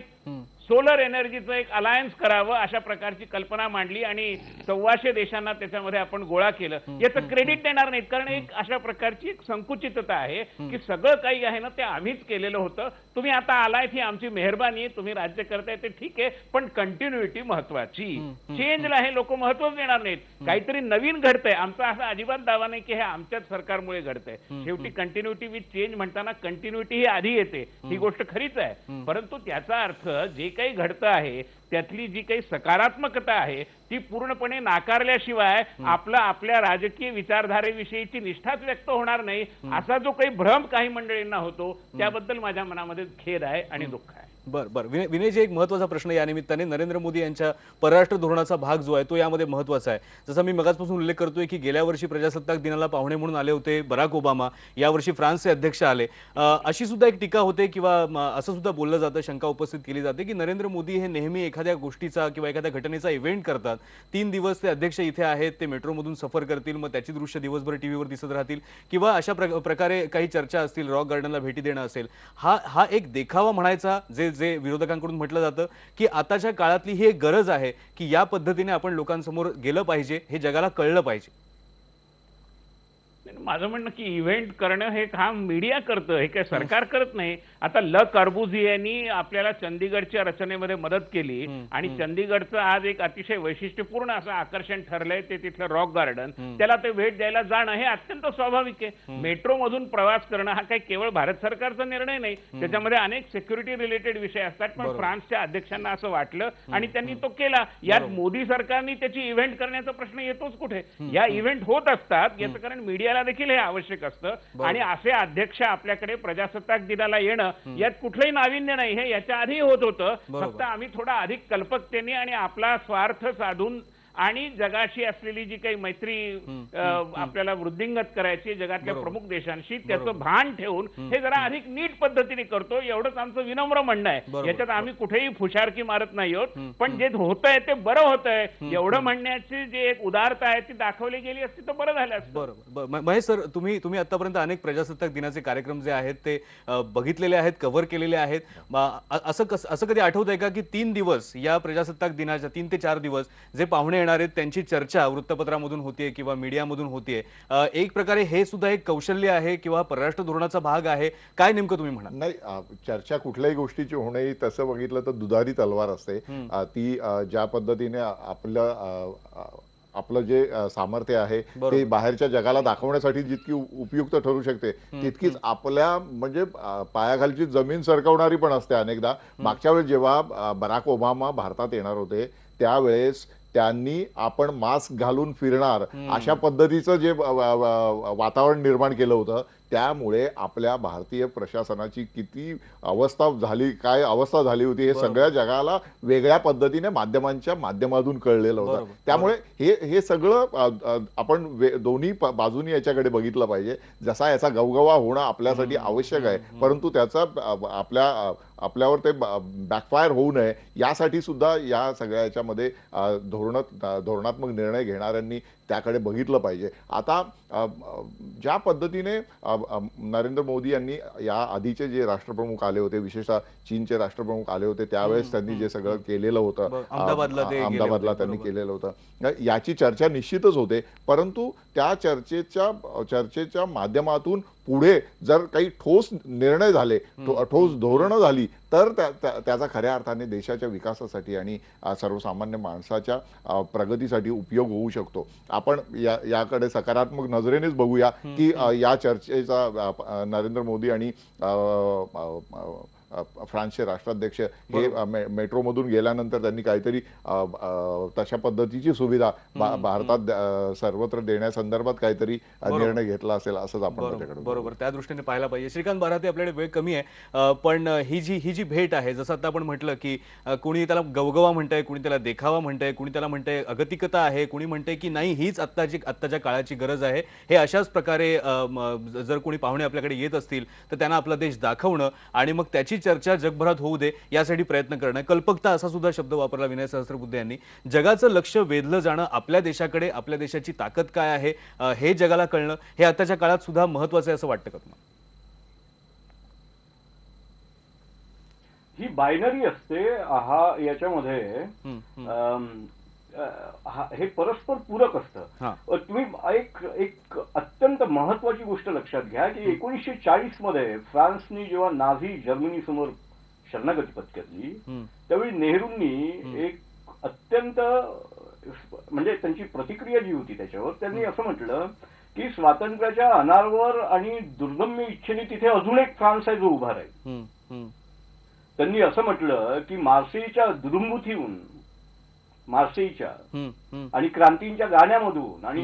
सोलर एनर्जीचं एक अलायन्स करावं अशा प्रकारची कल्पना मांडली आणि 1400 देशांना त्याच्यामध्ये आपण गोळा केलं, याचं क्रेडिट देणार नाहीत. कारण एक अशा प्रकारची एक संकुचितता आहे की सगळं काही आहे ना ते आम्हीच केलेलं होतं, तुम्ही आता आलायत ही आमची मेहरबानी आहे, तुम्ही राज्य करताय ते ठीक आहे, पण कंटिन्युटी महत्वाची. चेंजला हे लोक महत्वच देणार नाहीत. काहीतरी नवीन घडतंय, आमचा असा अजिबात दावा नाही की हे आमच्याच सरकारमुळे घडतंय. शेवटी कंटिन्युटी विथ चेंज म्हणताना कंटिन्युटी ही आधी येते, ही गोष्ट खरीच आहे. परंतु त्याचा अर्थ जे काही घडतं आहे त्यातली जी काही सकारात्मकता आहे ती पूर्णपणे नाकारल्याशिवाय आपल्या राजकीय विचारधारेविषयीची निष्ठाच व्यक्त होणार नाही, असा जो काही भ्रम काही मंडळींना होतो त्याबद्दल माझ्या मनामध्ये खेद आहे आणि दुःख आहे. बरं विनयजी, एक महत्त्वाचा प्रश्न या निमित्ताने, नरेंद्र मोदी यांच्या परराष्ट्र धोरणाचा भाग जो आहे तो यामध्ये महत्त्वाचा आहे. जसं मी मगाचपासून उल्लेख करतोय की गेल्या वर्षी प्रजासत्ताक दिनाला पाहुणे म्हणून आले होते बराक ओबामा, यावर्षी फ्रान्सचे अध्यक्ष आले. अशी सुद्धा एक टीका होते किंवा असं सुद्धा बोललं जातं, शंका उपस्थित केली जाते की नरेंद्र मोदी हे नेहमी एखाद्या गोष्टीचा किंवा एखाद्या घटनेचा इव्हेंट करतात, 3 दिवस ते अध्यक्ष इथे आहेत, ते मेट्रोमधून सफर करतील, मग त्याची दृश्य दिवसभर टीव्हीवर दिसत राहतील किंवा अशा प्रकारे काही चर्चा असतील, रॉक गार्डनला भेटी देणं असेल. हा एक देखावा म्हणायचा जे विरोधकांकडून म्हटलं जातं की आताच्या काळातली ही एक गरज आहे की या पद्धतीने आपण लोकांसमोर गेलं पाहिजे, हे जगाला कळलं पाहिजे. माझं म्हणणं की इव्हेंट करणं हे काम मीडिया करतं, हे काय सरकार करत नाही. आता ल कार्बुझी यांनी आपल्याला चंदीगडच्या रचनेमध्ये मदत केली आणि चंदीगडचं आज एक अतिशय वैशिष्ट्यपूर्ण असं आकर्षण ठरलंय ते तिथलं रॉक गार्डन. त्याला ते भेट द्यायला जाणं हे अत्यंत स्वाभाविक आहे. मेट्रो मधून प्रवास करणं हा काही केवळ भारत सरकारचा निर्णय नाही, त्याच्यामध्ये अनेक सिक्युरिटी रिलेटेड विषय असतात. पण फ्रान्सच्या अध्यक्षांना असं वाटलं आणि त्यांनी तो केला. यात मोदी सरकारने त्याची इव्हेंट करण्याचा प्रश्न येतोच कुठे. या इव्हेंट होत असतात याचं कारण मीडियाला देखील हे आवश्यक असतं. आणि असे अध्यक्ष आपल्याकडे प्रजासत्ताक दिनाला येणं यात कुठलंही नाविन्य नाही. हे याच्या आधी होत होतं. फक्त आम्ही थोडा अधिक कल्पकतेने आणि आपला स्वार्थ साधून आणि जगाशी असलेली जी काही मैत्री आपल्याला वृद्धिंगत करायची जगातल्या प्रमुख देशांशी त्याचं भान ठेवून हे जरा अधिक नीट पद्धतीने करतो, एवढंच आमचं विनम्र म्हणणं आहे. याच्यात आम्ही कुठेही फुशारकी मारत नाही आहोत. पण जे होतंय ते बरं होतंय एवढं म्हणण्याची जी एक उदारता आहे ती दाखवली गेली असती तर बरं झालं असतं. बरोबर. महेश सर, तुम्ही आतापर्यंत अनेक प्रजासत्ताक दिनाचे कार्यक्रम जे आहेत ते बघितलेले आहेत, कव्हर केलेले आहेत. असं कधी आठवत आहे का की 3 दिवस या प्रजासत्ताक दिनाच्या 3 ते 4 दिवस जे पाहुणे येणार आहेत त्यांची चर्चा वृत्तपत्रामधून होतीये किंवा मीडियामधून होतीये, एक प्रकारे हे सुद्धा एक कौशल्य आहे किंवा परराष्ट्र धोरणाचा भाग आहे, काय नेमकं तुम्ही म्हणा? नाही, चर्चा कुठल्याही गोष्टीची होणे तसं बघितलं तर दुधारी तलवार असते. ती ज्या पद्धतीने आपलं जे सामर्थ्य आहे ते बाहेरच्या जगाला दाखवण्यासाठी जितकी उपयुक्त ठरू शकते तितकीच आपल्या म्हणजे पायाखालची जमीन सरकवणारी पण असते अनेकदा. मागच्या वेळेस जेव्हा बराक ओबामा भारतात येणार होते त्यावेळेस त्यांनी आपण मास्क घालून फिरणार अशा पद्धतीचं जे वातावरण निर्माण केलं होतं. त्यामुळे आपल्या भारतीय प्रशासनाची किती काय अवस्था झाली होती हे सगळ्या जगाला वेगळ्या पद्धतीने माध्यमांच्या माध्यमातून कळलेलं होतं. त्यामुळे हे सगळं आपण दोन्ही बाजूनी याच्याकडे बघितलं पाहिजे. जसा याचा गवगवा होणं आपल्यासाठी आवश्यक आहे, परंतु त्याचा आपल्यावर ते बॅकफायर होऊ नये यासाठी सुद्धा या सगळ्या याच्यामध्ये धोरणात्मक निर्णय घेणाऱ्यांनी त्याकडे बघितलं पाहिजे. आता ज्या पद्धतीने नरेंद्र मोदी यांनी या आधीचे जे राष्ट्रप्रमुख आले होते, विशेषतः चीनचे राष्ट्रप्रमुख आले होते त्यावेळेस त्यांनी जे सगळं केलेलं होतं अहमदाबादला त्यांनी केलेलं होतं, याची चर्चा निश्चितच होते. परंतु त्या चर्चेच्या माध्यमातून पुढे जर काही ठोस निर्णय झाले, ठोस धोरणं झाली तर त्याचा खऱ्या अर्थाने देशाच्या विकासासाठी आणि सर्वसामान्य माणसाच्या प्रगतीसाठी उपयोग होऊ शकतो. आपण याकडे सकारात्मक नजरेनेच बघूया की या चर्चेचा नरेंद्र मोदी आणि फ्रान्सचे राष्ट्राध्यक्ष हे मेट्रोमधून गेल्यानंतर त्यांनी काहीतरी तशा पद्धतीची सुविधा भारतात सर्वत्र देण्यासंदर्भात काहीतरी निर्णय घेतला असेल असंच आपण त्याच्याकडे बरोबर त्या दृष्टीने पाहायला पाहिजे. श्रीकांत बाराते, आपल्याकडे वेळ कमी आहे, पण ही जी भेट आहे, जसं आता आपण म्हटलं की कुणी त्याला गवगवा म्हणतंय, कुणी त्याला देखावा म्हणतंय, कुणी त्याला म्हणतंय अगतिकता आहे, कुणी म्हणतंय की नाही हीच आत्ताच्या काळाची गरज आहे. हे अशाच प्रकारे जर कोणी पाहुणे आपल्याकडे येत असतील तर त्यांना आपला देश दाखवणं आणि मग त्याची चर्चा जगभरात होऊ दे यासाठी प्रयत्न करणं. कल्पकता असा सुद्धा शब्द वापरला विनय सहस्त्रबुद्धे यांनी. जगाचं लक्ष वेधलं जाणं, आपल्या देशाकडे, आपल्या देशाची ताकद काय आहे हे जगाला कळणं, हे आताच्या काळात सुद्धा महत्वाचं आहे असं वाटतं का तुम्हाला? ही बायनरी असते याच्यामध्ये हे परस्पर पूरक असतं. तुम्ही एक अत्यंत महत्वाची गोष्ट लक्षात घ्या की 1940 मध्ये फ्रान्सनी जेव्हा नाझी जर्मनी समोर शरणागती पत्करली त्यावेळी नेहरूंनी एक अत्यंत म्हणजे त्यांची प्रतिक्रिया जी होती त्याच्यावर त्यांनी असं म्हटलं की स्वातंत्र्याच्या अनारवर आणि दुर्दम्य इच्छेने तिथे अजून एक फ्रान्स आहे जो उभा राहील. त्यांनी असं म्हटलं की मार्सेईच्या दुदुंबुथीहून, मार्सेईच्या आणि क्रांतींच्या गाण्यामधून आणि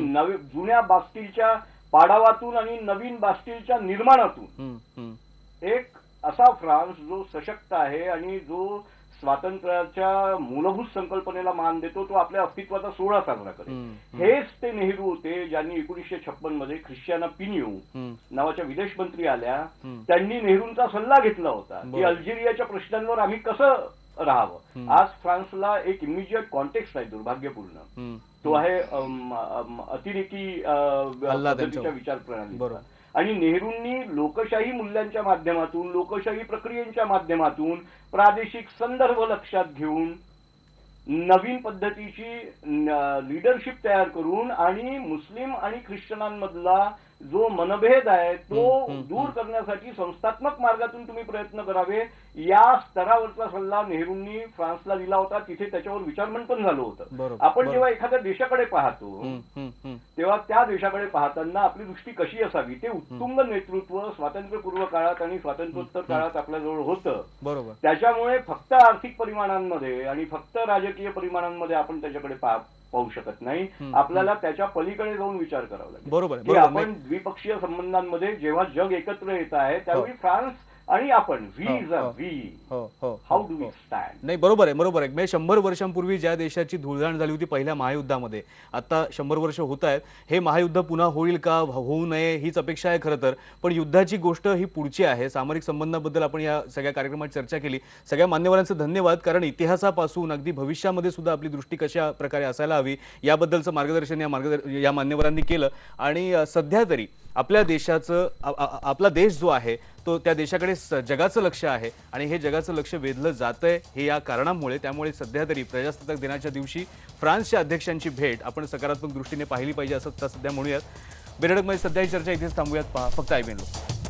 जुन्या बास्टिलच्या पाडावातून आणि नवीन बास्टिलच्या निर्माणातून एक असा फ्रान्स जो सशक्त आहे आणि जो स्वातंत्र्याच्या मूलभूत संकल्पनेला मान देतो, तो आपल्या अस्तित्वाचा सोहळा साजरा करेल. हेच ते नेहरू होते ज्यांनी 1956 मध्ये ख्रिश्चियाना पिन्यू नावाच्या विदेश मंत्री आल्या. त्यांनी नेहरूंचा सल्ला घेतला होता की अल्जेरियाच्या प्रश्नांवर आम्ही कसं राहावं. आज फ्रान्सला एक इमिजिएट कॉन्टेक्स्ट आहे दुर्भाग्यपूर्ण, तो आहे अतिरेकी पद्धतीच्या विचार प्रणाली. आणि नेहरूंनी लोकशाही मूल्यांच्या माध्यमातून, लोकशाही प्रक्रियेच्या माध्यमातून प्रादेशिक संदर्भ लक्षात घेऊन नवीन पद्धतीची लीडरशिप तयार करून आणि मुस्लिम आणि ख्रिश्चनांमधला जो मनभेद आहे तो दूर करण्यासाठी संस्थात्मक मार्गातून तुम्ही प्रयत्न करावे, या स्तरावरचा सल्ला नेहरूंनी फ्रान्सला दिला होता. तिथे त्याच्यावर विचारमंथन झालं होतं. बरोबर, आपण जेव्हा एखाद्या देशाकडे पाहतो तेव्हा त्या देशाकडे पाहताना आपली दृष्टी कशी असावी, ते उत्तुंग नेतृत्व स्वातंत्र्यपूर्व काळात आणि स्वातंत्र्योत्तर काळात आपल्याजवळ होतं. बरोबर. त्याच्यामुळे फक्त आर्थिक परिमाणांमध्ये आणि फक्त राजकीय परिमाणांमध्ये आपण त्याच्याकडे पाहू शकत नाही. आपल्याला त्याच्या पलीकडे जाऊन विचार करावा लागेल. बरोबर, की बरोबर. आपण द्विपक्षीय संबंधांमध्ये जेव्हा जग एकत्र येत आहे त्यावेळी फ्रान्स आणि आपण हो हो हाऊ डू वी स्टँड. नाही, बरोबर आहे, बरोबर आहे. म्हणजे 100 वर्षांपूर्वी ज्या देशाची धुळधाण झाली होती पहिल्या महायुद्धामध्ये, आता 100 वर्ष होत आहेत. हे महायुद्ध पुन्हा होईल का, होऊ नये हीच अपेक्षा आहे खरं तर. पण युद्धाची गोष्ट ही पुढची आहे. सामरिक संबंधाबद्दल आपण या सगळ्या कार्यक्रमात चर्चा केली. सगळ्या मान्यवरांचे धन्यवाद, कारण इतिहासापासून अगदी भविष्यामध्ये सुद्धा आपली दृष्टी कशा प्रकारे असायला हवी याबद्दलचं मार्गदर्शन या मान्यवरांनी केलं. आणि सध्या तरी आपल्या देशाचं आपला देश जो आहे तो त्या देशाकडे जगाचं लक्ष आहे आणि हे जगाचं लक्ष वेधलं जातंय हे या कारणामुळे. त्यामुळे सध्या तरी प्रजासत्ताक दिनाच्या दिवशी फ्रान्सच्या अध्यक्षांची भेट आपण सकारात्मक दृष्टीने पाहिली पाहिजे असं सध्या म्हणूयात. बेरडकमध्ये सध्या ही चर्चा इथेच थांबूयात. पहा फक्त IBN लोक.